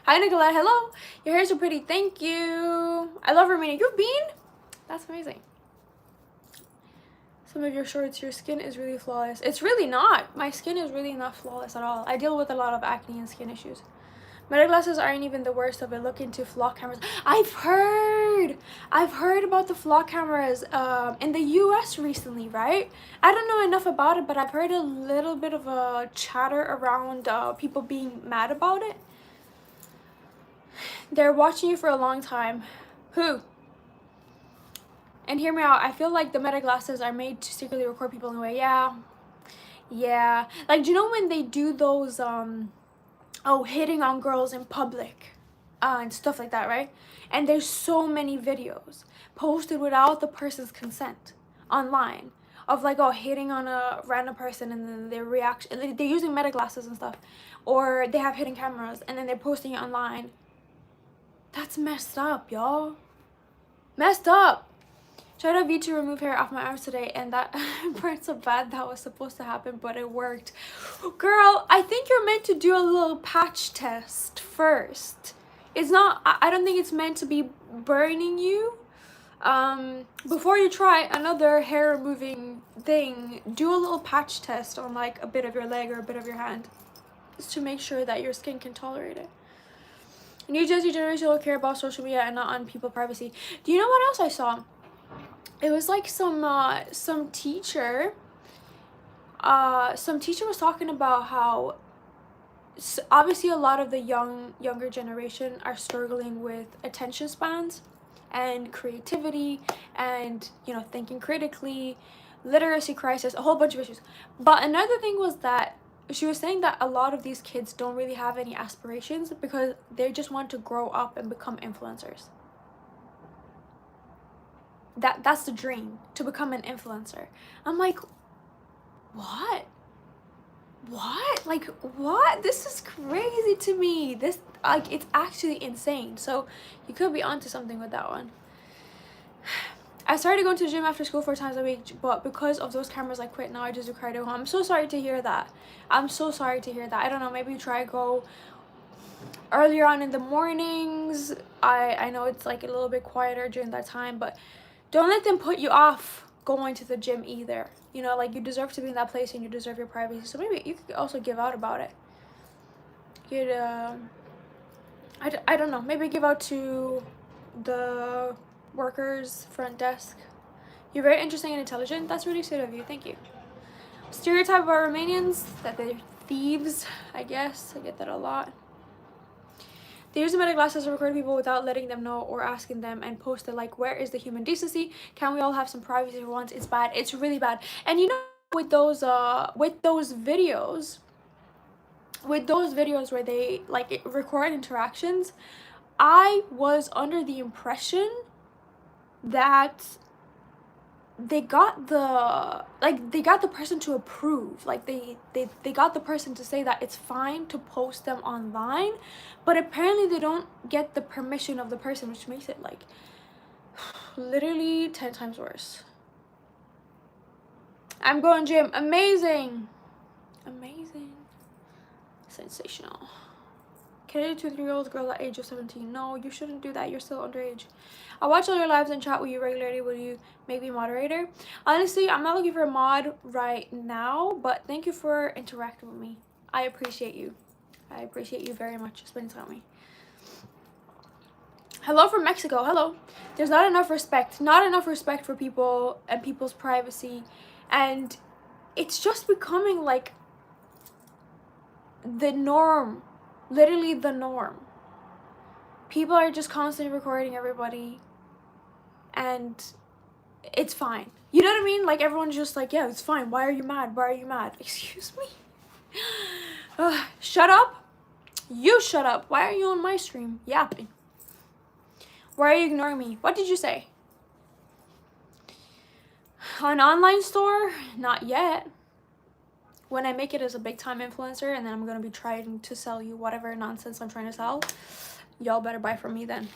Hi Nicolette, hello. Your hair is so pretty. Thank you. I love Romania. You've been? That's amazing. Some of your shorts, your skin is really flawless. It's really not. My skin is really not flawless at all. I deal with a lot of acne and skin issues. Meta glasses aren't even the worst of it. Look into flock cameras. I've heard about the flock cameras in the US recently, right? I don't know enough about it, but I've heard a little bit of a chatter around people being mad about it. They're watching you for a long time. Who? And hear me out, I feel like the Meta glasses are made to secretly record people in a way. Yeah. Like, do you know when they do those, hitting on girls in public and stuff like that, right? And there's so many videos posted without the person's consent online of like, hitting on a random person, and then their reaction. They're using Meta glasses and stuff. Or they have hidden cameras and then they're posting it online. That's messed up, y'all. Messed up. Tried a V to remove hair off my arms today, and that burnt so bad. That was supposed to happen, but it worked. Girl, I think you're meant to do a little patch test first. It's not, I don't think it's meant to be burning you. Before you try another hair removing thing, do a little patch test on like a bit of your leg or a bit of your hand, just to make sure that your skin can tolerate it. New Jersey generation will care about social media and not on people's privacy. Do you know what else I saw? It was like some teacher was talking about how obviously a lot of the younger generation are struggling with attention spans and creativity and, you know, thinking critically, literacy crisis, a whole bunch of issues. But another thing was that she was saying that a lot of these kids don't really have any aspirations because they just want to grow up and become influencers. That's the dream, to become an influencer. I'm like, what? Like, what? This is crazy to me. This, like, it's actually insane. So you could be onto something with that one. I started going to the gym after school 4 times a week, but because of those cameras I quit. Now I just do cardio at home. I'm so sorry to hear that. I don't know, maybe try go earlier on in the mornings. I know it's like a little bit quieter during that time, but don't let them put you off going to the gym either. You know, like, you deserve to be in that place and you deserve your privacy. So maybe you could also give out about it. You'd, I don't know, maybe give out to the workers front desk. You're very interesting and intelligent. That's really sweet of you. Thank you. Stereotype about Romanians, that they're thieves, I guess. I get that a lot. They use the meta glasses to record people without letting them know or asking them, and post it like, where is the human decency? Can we all have some privacy for once? It's bad. It's really bad. And you know, with those videos where they like record interactions, I was under the impression that they got the person to approve, like they got the person to say that it's fine to post them online, but apparently they don't get the permission of the person, which makes it like literally 10 times worse. I'm going gym. Amazing, sensational. Can I do 2-3-year-old girl at age of 17? No, you shouldn't do that. You're still underage. I watch all your lives and chat with you regularly. Will you make me moderator? Honestly, I'm not looking for a mod right now, but thank you for interacting with me. I appreciate you. I appreciate you very much spending time with me. Hello from Mexico. Hello. There's not enough respect. Not enough respect for people and people's privacy. And it's just becoming like the norm. Literally the norm. People are just constantly recording everybody, and it's fine. You know what I mean? Like, everyone's just like, yeah, it's fine. Why are you mad? Why are you mad? Excuse me? Shut up. You shut up. Why are you on my stream yapping? Why are you ignoring me? What did you say? An online store? Not yet. When I make it as a big time influencer, and then I'm gonna be trying to sell you whatever nonsense I'm trying to sell, y'all better buy from me then.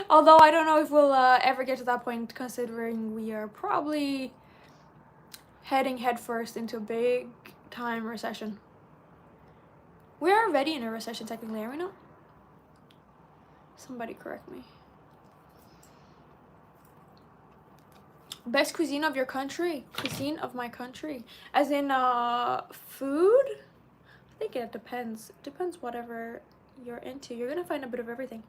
Although I don't know if we'll ever get to that point, considering we are probably heading headfirst into a big time recession. We are already in a recession technically, are we not? Somebody correct me. Best cuisine of your country? Cuisine of my country. As in food? I think it depends. It depends whatever you're into. You're gonna find a bit of everything.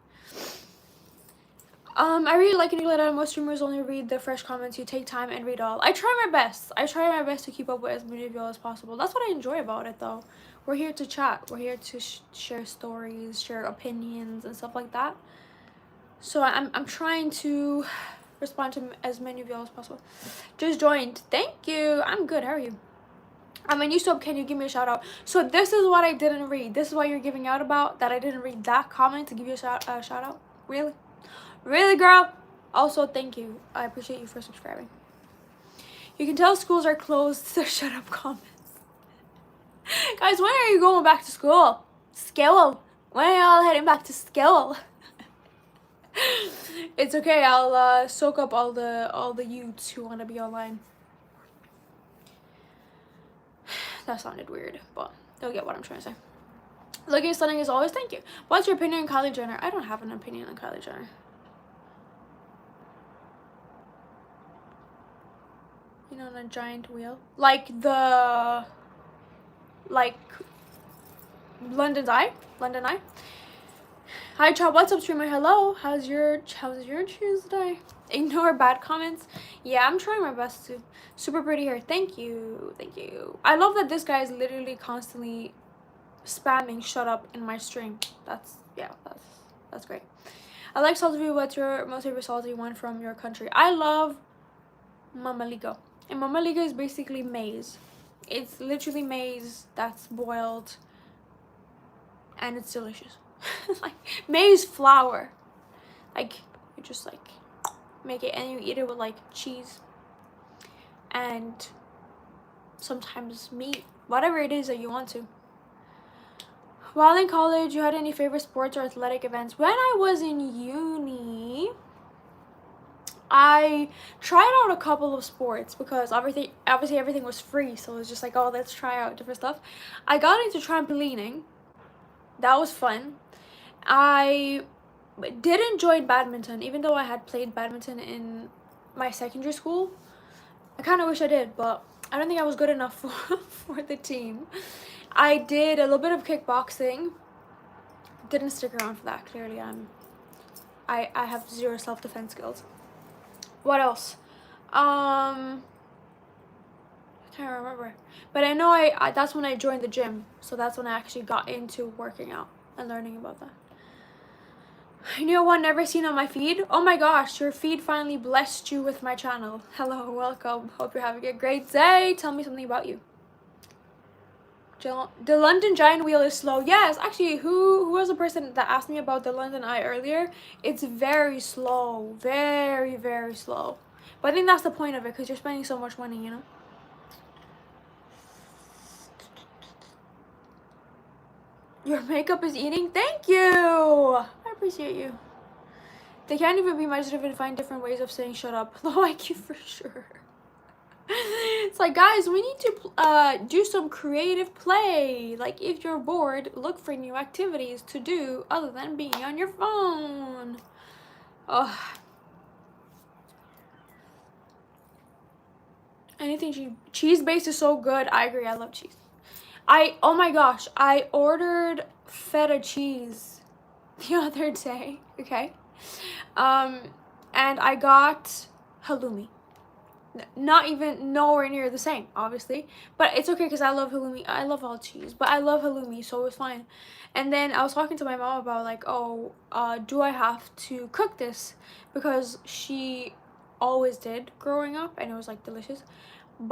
I really like Nicolette. Most streamers only read the fresh comments. You take time and read all. I try my best. I try my best to keep up with as many of y'all as possible. That's what I enjoy about it though. We're here to chat. We're here to share stories, share opinions and stuff like that. So I'm trying to respond to as many of y'all as possible. Just joined. Thank you. I'm good. How are you? I'm a new sub. Can you give me a shout out? So this is what I didn't read. This is what you're giving out about, that I didn't read that comment to give you a shout out. Really? Really, girl? Also, thank you. I appreciate you for subscribing. You can tell schools are closed. So shut up comments. Guys, when are you going back to school? School. When are y'all heading back to school? It's okay. I'll soak up all the youths who want to be online. That sounded weird, but they'll get what I'm trying to say. Looking stunning as always. Thank you. What's your opinion on Kylie Jenner? I don't have an opinion on Kylie Jenner. You know, on a giant wheel, like London Eye. Hi, Chop. What's up, streamer? Hello. How's your Tuesday? Ignore bad comments. Yeah, I'm trying my best to. Super pretty hair. Thank you. I love that this guy is literally constantly spamming "shut up" in my stream. That's great. I like salty food. What's your most favorite salty one from your country? I love mamaligo. And mamaliga is basically maize. It's literally maize that's boiled, and it's delicious. Like maize flour. Like you just like make it and you eat it with like cheese and sometimes meat, whatever it is that you want to. While in college, you had any favorite sports or athletic events? When I was in uni, I tried out a couple of sports because obviously everything was free, so it was just like, oh, let's try out different stuff. I got into trampolining. That was fun. I did enjoy badminton, even though I had played badminton in my secondary school. I kind of wish I did, but I don't think I was good enough for the team. I did a little bit of kickboxing. Didn't stick around for that. Clearly, I have zero self-defense skills. What else? Can't remember. But I know I that's when I joined the gym. So that's when I actually got into working out and learning about that. You know what? Never seen on my feed. Oh my gosh, your feed finally blessed you with my channel. Hello, welcome. Hope you're having a great day. Tell me something about you. The London Giant Wheel is slow. Yes, actually, who was the person that asked me about the London Eye earlier? It's very slow. Very, very slow. But I think that's the point of it, because you're spending so much money, you know? Your makeup is eating? Thank you! I appreciate you. They can't even be measured and find different ways of saying shut up. Low IQ for sure. It's like, guys, we need to do some creative play. Like, if you're bored, look for new activities to do other than being on your phone. Ugh. Anything cheese-based is so good. I agree. I love cheese. Oh my gosh, I ordered feta cheese the other day. Okay. And I got halloumi. Not even nowhere near the same, obviously, but it's okay because I love halloumi. I love all cheese, but I love halloumi, so it's fine. And then I was talking to my mom about like, oh, do I have to cook this, because she always did growing up and it was like delicious,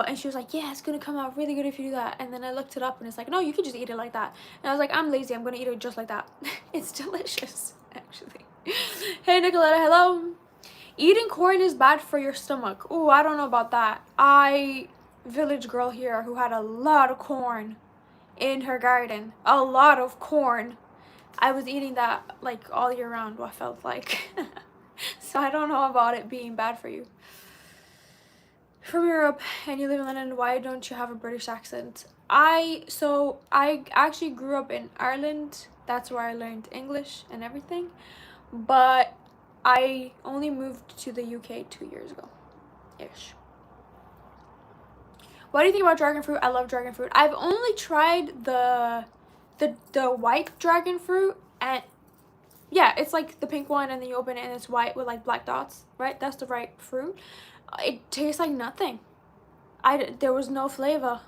and she was like, yeah, it's gonna come out really good if you do that. And then I looked it up and it's like, no, you can just eat it like that. And I was like, I'm lazy, I'm gonna eat it just like that. It's delicious, actually. Hey Nicoletta, hello. Eating corn is bad for your stomach. Oh, I don't know about that. Village girl here who had a lot of corn in her garden. A lot of corn. I was eating that like all year round, what felt like. So I don't know about it being bad for you. From Europe and you live in London, why don't you have a British accent? I actually grew up in Ireland. That's where I learned English and everything. But I only moved to the UK 2 years ago, ish. What do you think about dragon fruit? I love dragon fruit. I've only tried the white dragon fruit, and yeah, it's like the pink one, and then you open it and it's white with like black dots, right? That's the right fruit. It tastes like nothing. There was no flavor.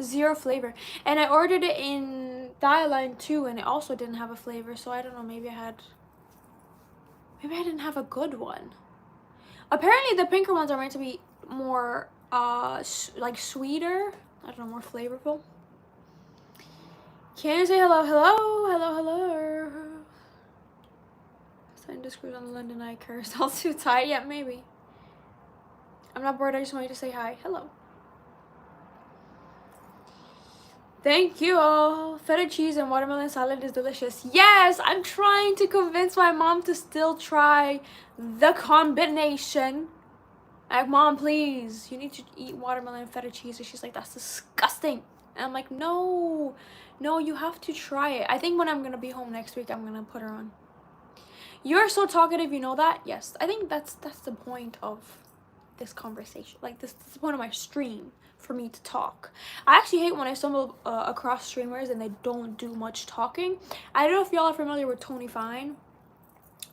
Zero flavor. And I ordered it in Thailand too, and it also didn't have a flavor, so I don't know, maybe I didn't have a good one. Apparently the pinker ones are meant to be more like sweeter, I don't know, more flavorful. Can you say hello? Hello. Starting to screw on the London Eye carousel too tight. Yeah, maybe. I'm not bored, I just wanted to say hi. Hello. Thank you all. Feta cheese and watermelon salad is delicious. Yes, I'm trying to convince my mom to still try the combination. Like, Mom, please, you need to eat watermelon and feta cheese. And she's like, that's disgusting. And I'm like, no, you have to try it. I think when I'm going to be home next week, I'm going to put her on. You're so talkative, you know that? Yes, I think that's the point of this conversation. Like, this is the point of my stream, for me to talk. I actually hate when I stumble across streamers and they don't do much talking. I don't know if y'all are familiar with Tony Fine.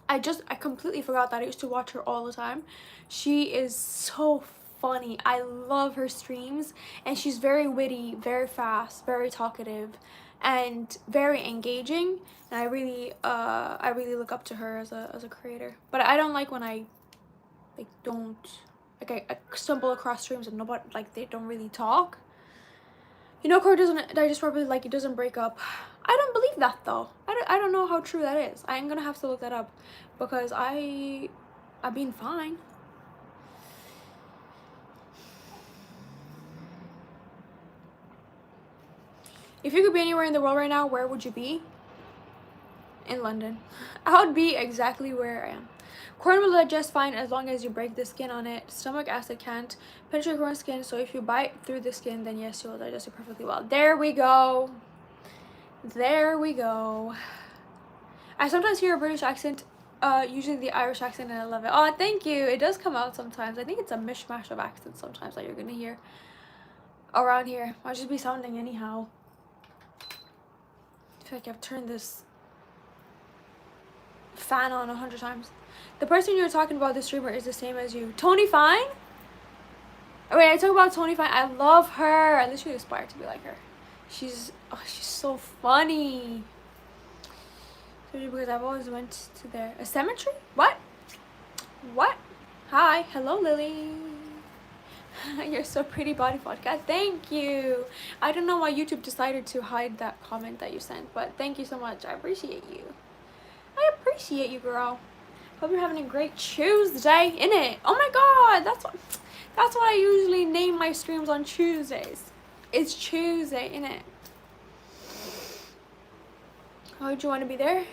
I completely forgot that I used to watch her all the time. She is so funny. I love her streams, and she's very witty, very fast, very talkative, and very engaging. And I really look up to her as a creator. But I don't like when I I stumble across streams and nobody, like, they don't really talk. You know, Corey doesn't digest properly, like, it doesn't break up. I don't believe that, though. I don't know how true that is. I'm gonna have to look that up, because I've been fine. If you could be anywhere in the world right now, where would you be? In London. I would be exactly where I am. Corn will digest fine as long as you break the skin on it. Stomach acid can't penetrate corn skin, so if you bite through the skin, then yes, you will digest it perfectly well. There we go. There we go. I sometimes hear a British accent, usually the Irish accent, and I love it. Oh, thank you. It does come out sometimes. I think it's a mishmash of accents sometimes that you're gonna hear around here. I'll just be sounding anyhow. I feel like I've turned this fan on 100 times. The person you're talking about, the streamer, is the same as you. Tony Fine? Oh, Wait, I talk about Tony Fine. I love her. I literally aspire to be like her. She's so funny. Because I've always went to a cemetery. What? Hi, hello, Lily. You're so pretty, body podcast. Thank you. I don't know why YouTube decided to hide that comment that you sent, but thank you so much. I appreciate you. I appreciate you, girl. Hope you're having a great Tuesday, innit? Oh my god, that's what I usually name my streams on Tuesdays. It's Tuesday, innit? Oh, do you want to be there?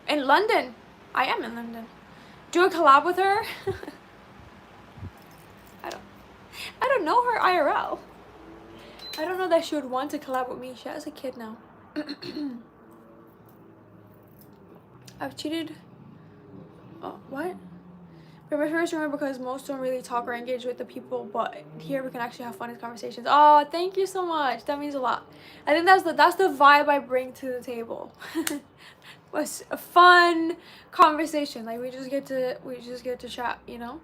In London. I am in London. Do a collab with her? I don't know her IRL. I don't know that she would want to collab with me. She has a kid now. I've cheated. Oh, what? But my first remember because most don't really talk or engage with the people, but here we can actually have fun conversations. Oh, thank you so much. That means a lot. I think that's the vibe I bring to the table. Was a fun conversation. Like we just get to chat, you know?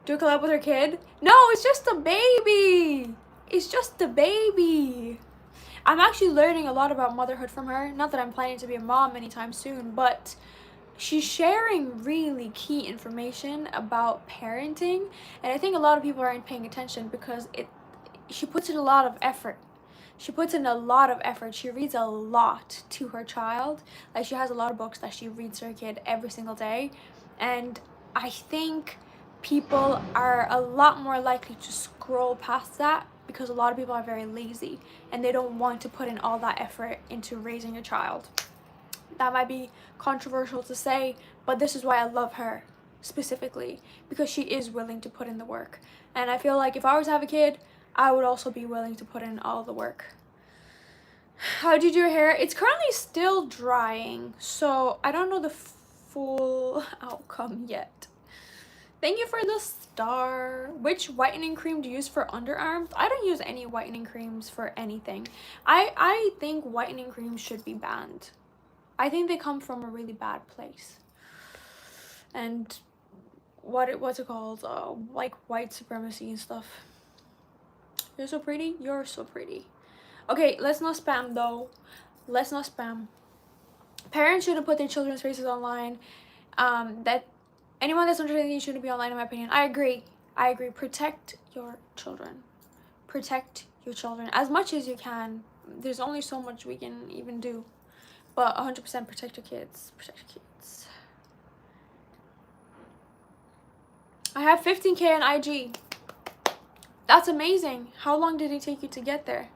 Do a collab with her kid? No, it's just a baby. It's just a baby. I'm actually learning a lot about motherhood from her. Not that I'm planning to be a mom anytime soon, but she's sharing really key information about parenting, and I think a lot of people aren't paying attention because she puts in a lot of effort. She puts in a lot of effort. She reads a lot to her child. Like she has a lot of books that she reads to her kid every single day, and I think people are a lot more likely to scroll past that because a lot of people are very lazy and they don't want to put in all that effort into raising a child. That might be controversial to say, but this is why I love her specifically, because she is willing to put in the work. And I feel like if I was to have a kid, I would also be willing to put in all the work. How did you do your hair? It's currently still drying, so I don't know the full outcome yet. Thank you for the star. Which whitening cream do you use for underarms? I don't use any whitening creams for anything. I think whitening creams should be banned. I think they come from a really bad place. And what's it called? Like white supremacy and stuff. You're so pretty. You're so pretty. Okay, let's not spam though. Let's not spam. Parents shouldn't put their children's faces online. That anyone that's under 18 shouldn't be online, in my opinion. I agree. Protect your children. Protect your children as much as you can. There's only so much we can even do. But 100% protect your kids. Protect your kids. I have 15K on IG. That's amazing. How long did it take you to get there?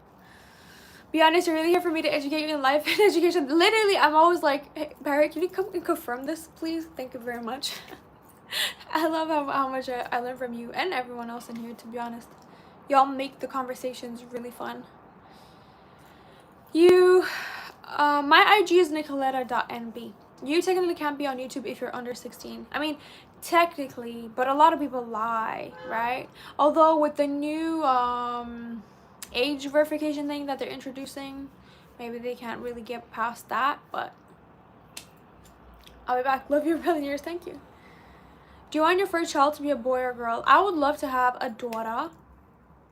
Be honest, you're really here for me to educate you in life and education. Literally, I'm always like, hey, Barry, can you come and confirm this, please? Thank you very much. I love how much I learn from you and everyone else in here, to be honest. Y'all make the conversations really fun. My IG is nicoletta.nb. You technically can't be on YouTube if you're under 16. I mean, technically, but a lot of people lie, right? Although with the new age verification thing that they're introducing, maybe they can't really get past that, but I'll be back. Love you a billion years. Thank you. Do you want your first child to be a boy or girl? I would love to have a daughter.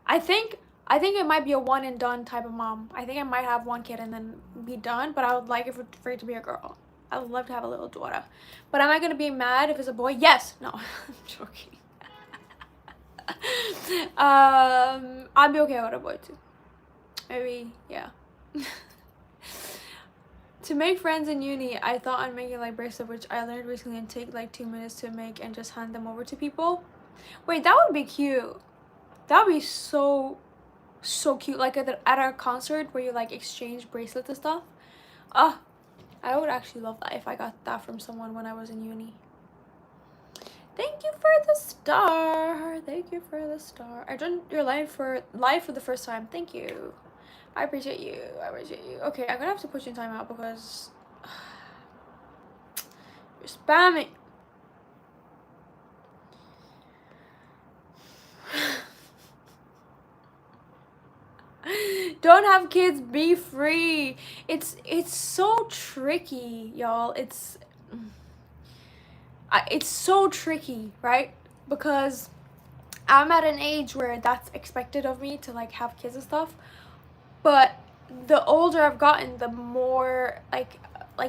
I think it might be a one and done type of mom. I think I might have one kid and then be done, but I would like it for it to be a girl. I would love to have a little daughter. But am I going to be mad if it's a boy? Yes. No, I'm joking. I'd be okay with a boy too. Maybe, yeah. To make friends in uni, I thought on making like bracelet, which I learned recently, and take like 2 minutes to make and just hand them over to people. Wait, that would be cute. That would be so cute. Like at a concert where you like exchange bracelets and stuff. I would actually love that if I got that from someone when I was in uni. Thank you for the star. Thank you for the star. I joined your live for the first time. Thank you. I appreciate you. Okay, I'm gonna have to put you in timeout because you're spamming. Don't have kids, be free. It's so tricky, y'all. It's so tricky, right? Because I'm at an age where that's expected of me to like have kids and stuff. But the older I've gotten, the more like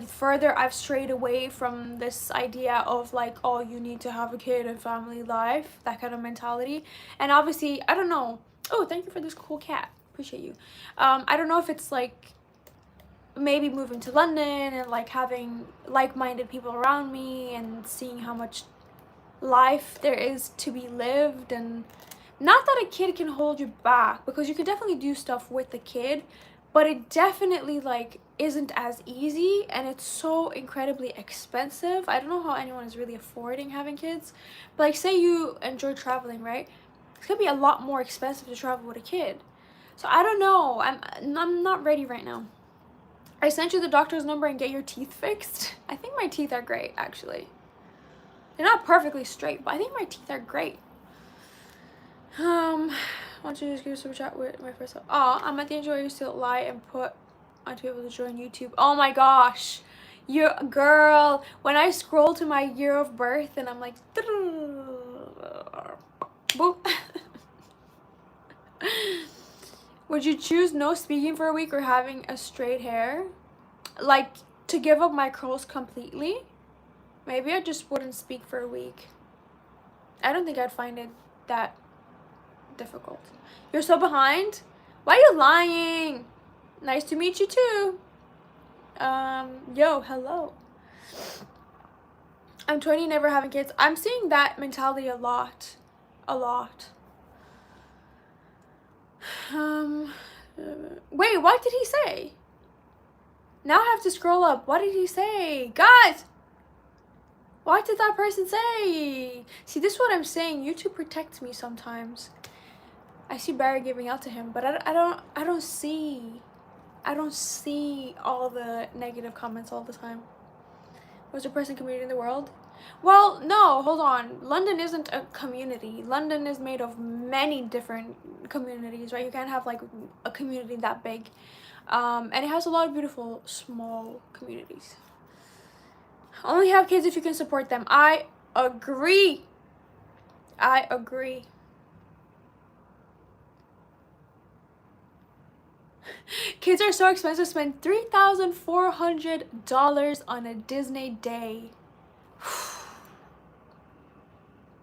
further I've strayed away from this idea of like, oh, you need to have a kid and family life, that kind of mentality. And obviously, I don't know. Oh, thank you for this cool cat. Appreciate you. I don't know if it's like maybe moving to London and like having like-minded people around me and seeing how much life there is to be lived. And not that a kid can hold you back, because you can definitely do stuff with the kid, but it definitely like isn't as easy, and it's so incredibly expensive. I don't know how anyone is really affording having kids, but like say you enjoy traveling, right? It's gonna be a lot more expensive to travel with a kid. So I don't know. I'm not ready right now. I sent you the doctor's number and get your teeth fixed. I think my teeth are great, actually. They're not perfectly straight, but I think my teeth are great. Why don't you just give a super chat with my first thought? Oh, I'm at the age where I used to lie and put on to be able to join YouTube. Oh my gosh. You girl, when I scroll to my year of birth and I'm like boop. Would you choose no speaking for a week or having a straight hair? Like to give up my curls completely? Maybe I just wouldn't speak for a week. I don't think I'd find it that difficult. You're so behind? Why are you lying? Nice to meet you too. Yo, hello. I'm 20, never having kids. I'm seeing that mentality a lot. A lot. Wait, what did he say? Now I have to scroll up. What did he say? Guys! What did that person say? See, this is what I'm saying. YouTube protects me sometimes. I see Barry giving out to him, but I don't see all the negative comments all the time. Most depressing community in the world? Well, no, hold on. London isn't a community. London is made of many different communities, right? You can't have like a community that big. And it has a lot of beautiful small communities. Only have kids if you can support them. I agree. I agree. Kids are so expensive. Spend $3,400 on a Disney day.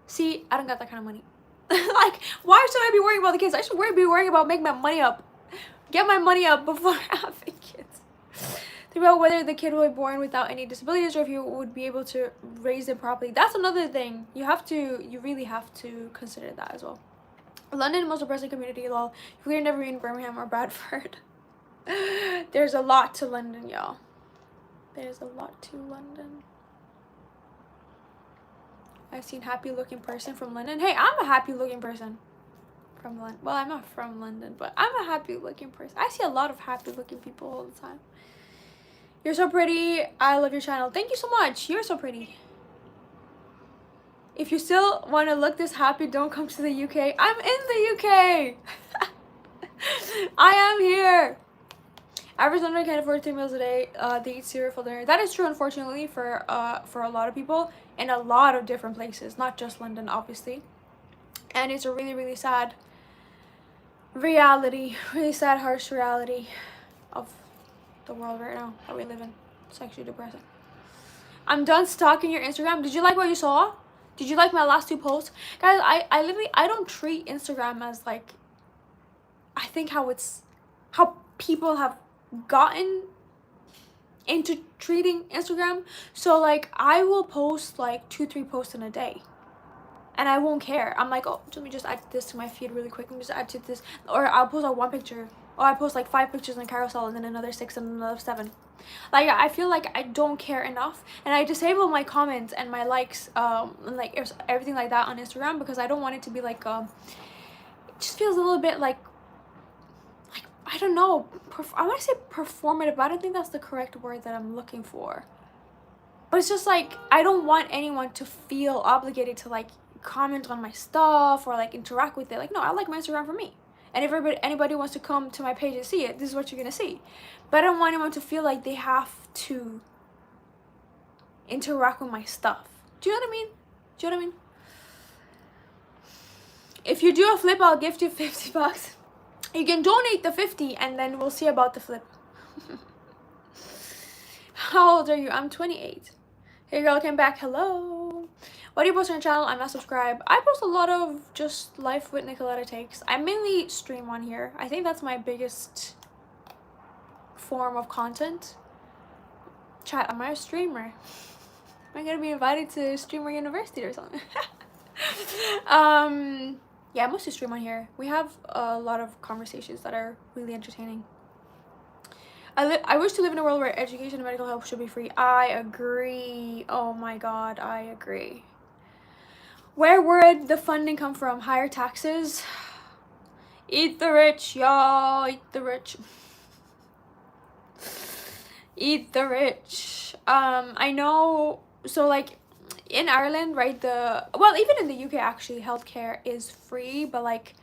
See, I don't got that kind of money. Like, why should I be worrying about the kids? I should be worrying about making my money up. Get my money up before having kids. Think about whether the kid will be born without any disabilities or if you would be able to raise it properly. That's another thing. You really have to consider that as well. London, most depressing community, lol. You've never been in Birmingham or Bradford. There's a lot to London, y'all. There's a lot to London. I've seen happy looking person from London. Hey, I'm a happy looking person from London. Well, I'm not from London, but I'm a happy looking person. I see a lot of happy looking people all the time. You're so pretty. I love your channel. Thank you so much. You're so pretty. If you still want to look this happy, don't come to the UK. I'm in the UK. I am here. Average London can't afford 3 meals a day. They eat cereal for dinner. That is true, unfortunately, for a lot of people in a lot of different places, not just London, obviously. And it's a really, really sad reality, really sad, harsh reality of the world right now that we live in. It's actually depressing. I'm done stalking your Instagram. Did you like what you saw? Did you like my last 2 posts? Guys, I literally, I don't treat Instagram as like, I think how people have gotten into treating Instagram. So like I will post like 2-3 posts in a day and I won't care. I'm like, oh, let me just add this to my feed really quick and just add to this, or I'll post like 1 picture, or I post like 5 pictures in a carousel and then another 6 and another 7. Like I feel like I don't care enough, and I disable my comments and my likes and like everything like that on Instagram, because I don't want it to be like it just feels a little bit like I don't know, I want to say performative, but I don't think that's the correct word that I'm looking for. But it's just like, I don't want anyone to feel obligated to like comment on my stuff or like interact with it. Like, no, I like my Instagram for me. And if anybody wants to come to my page and see it, this is what you're going to see. But I don't want anyone to feel like they have to interact with my stuff. Do you know what I mean? If you do a flip, I'll gift you 50 bucks. You can donate the 50 and then we'll see about the flip. How old are you? I'm 28. Hey girl, came back. Hello. What do you post on your channel? I'm not subscribed. I post a lot of just life with Nicoletta takes. I mainly stream on here. I think that's my biggest form of content. Chat, am I a streamer? Am I gonna be invited to Streamer University or something? Yeah, I mostly stream on here. We have a lot of conversations that are really entertaining. I wish to live in a world where education and medical help should be free. I agree. Oh my god, I agree. Where would the funding come from? Higher taxes? Eat the rich, y'all. Eat the rich. Eat the rich. I know, so like in Ireland, right, well, even in the UK actually, healthcare is free, but like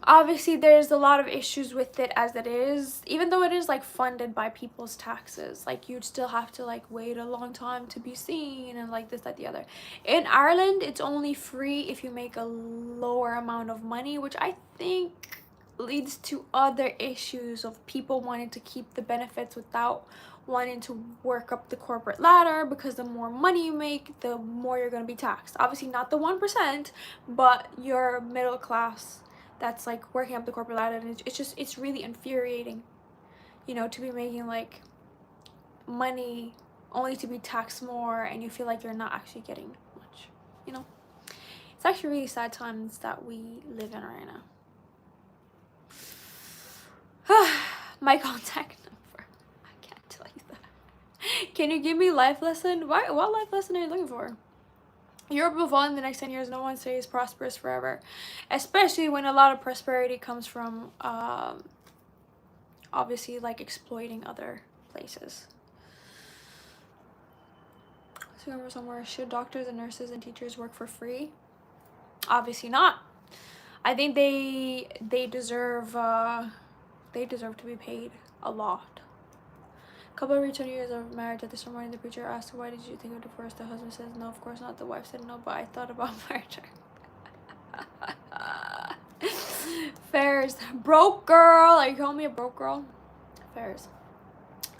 obviously there's a lot of issues with it as it is. Even though it is like funded by people's taxes, like you'd still have to like wait a long time to be seen and like this, that, the other. In Ireland, it's only free if you make a lower amount of money, which I think leads to other issues of people wanting to keep the benefits without wanting to work up the corporate ladder, because the more money you make, the more you're going to be taxed. Obviously not the 1%, but your middle class that's like working up the corporate ladder, and it's really infuriating, you know, to be making like money only to be taxed more, and you feel like you're not actually getting much, you know. It's actually really sad times that we live in right now. My contact number, I can't tell you that. Can you give me life lesson? What life lesson are you looking for? Europe will fall in the next 10 years. No one stays prosperous forever, especially when a lot of prosperity comes from obviously like exploiting other places. So remember somewhere, should doctors and nurses and teachers work for free? Obviously not. I think they deserve to be paid a lot. Couple of return years of marriage. At this morning, the preacher asked, "Why did you think of divorce?" The husband says, "No, of course not." The wife said, "No, but I thought about murder." Fairs. Broke girl. Are you calling me a broke girl? Fairs.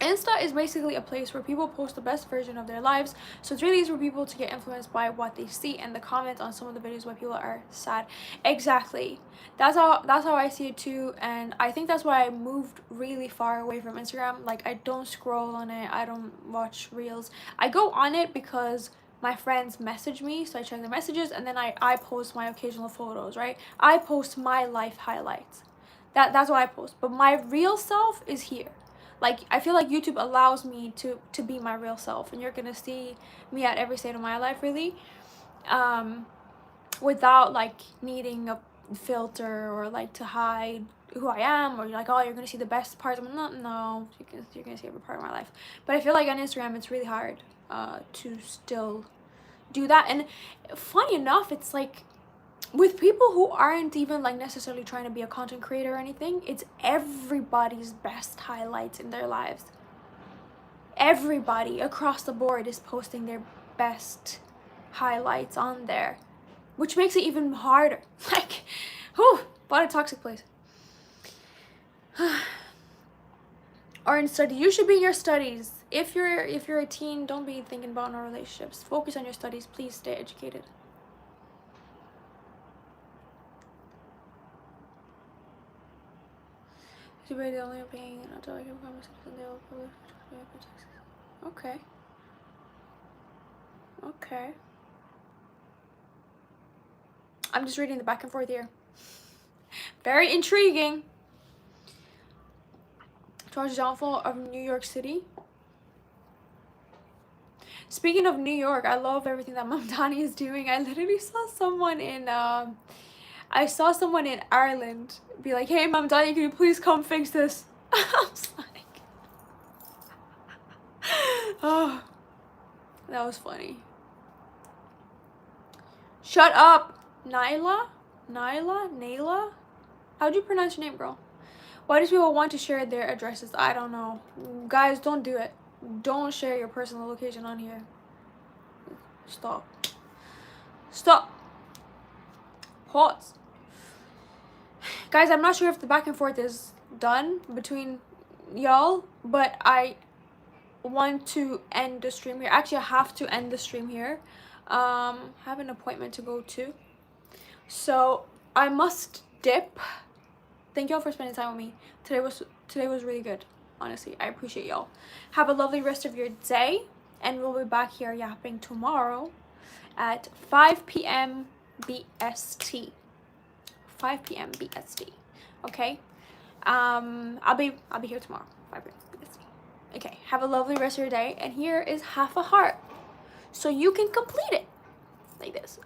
Insta is basically a place where people post the best version of their lives, so it's really easy for people to get influenced by what they see and the comments on some of the videos where people are sad. Exactly, that's how I see it too, and I think that's why I moved really far away from Instagram. Like, I don't scroll on it, I don't watch reels. I go on it because my friends message me, so I check the messages, and then I post my occasional photos, right? I post my life highlights. That's what I post, but my real self is here. Like, I feel like YouTube allows me to be my real self, and you're gonna see me at every stage of my life, really, without like needing a filter or like to hide who I am, or you're like, oh, you're gonna see the best parts. I'm not, no, you're gonna see every part of my life. But I feel like on Instagram it's really hard to still do that. And funny enough, it's like with people who aren't even like necessarily trying to be a content creator or anything, it's everybody's best highlights in their lives. Everybody across the board is posting their best highlights on there, which makes it even harder. Like, whew, what a toxic place. Or in study, you should be in your studies. If you're a teen, don't be thinking about no relationships. Focus on your studies. Please stay educated. The only paying until I can promise and they'll probably okay. Okay. I'm just reading the back and forth here. Very intriguing. Towards the downfall of New York City. Speaking of New York, I love everything that Mom Donnie is doing. I literally saw someone in Ireland be like, "Hey, Mom Donnie, can you please come fix this?" I was like, oh, that was funny. Shut up, Nyla? How do you pronounce your name, girl? Why do people want to share their addresses? I don't know. Guys, don't do it. Don't share your personal location on here. Stop. Hot. Guys, I'm not sure if the back and forth is done between y'all, but I want to end the stream here. Actually, I have to end the stream here. I have an appointment to go to, so I must dip. Thank y'all for spending time with me. Today was really good. Honestly, I appreciate y'all. Have a lovely rest of your day, and we'll be back here yapping tomorrow at 5 p.m. BST. 5 p.m. BST. Okay. I'll be here tomorrow. 5 p.m. BST. Okay. Have a lovely rest of your day, and here is half a heart, so you can complete it like this.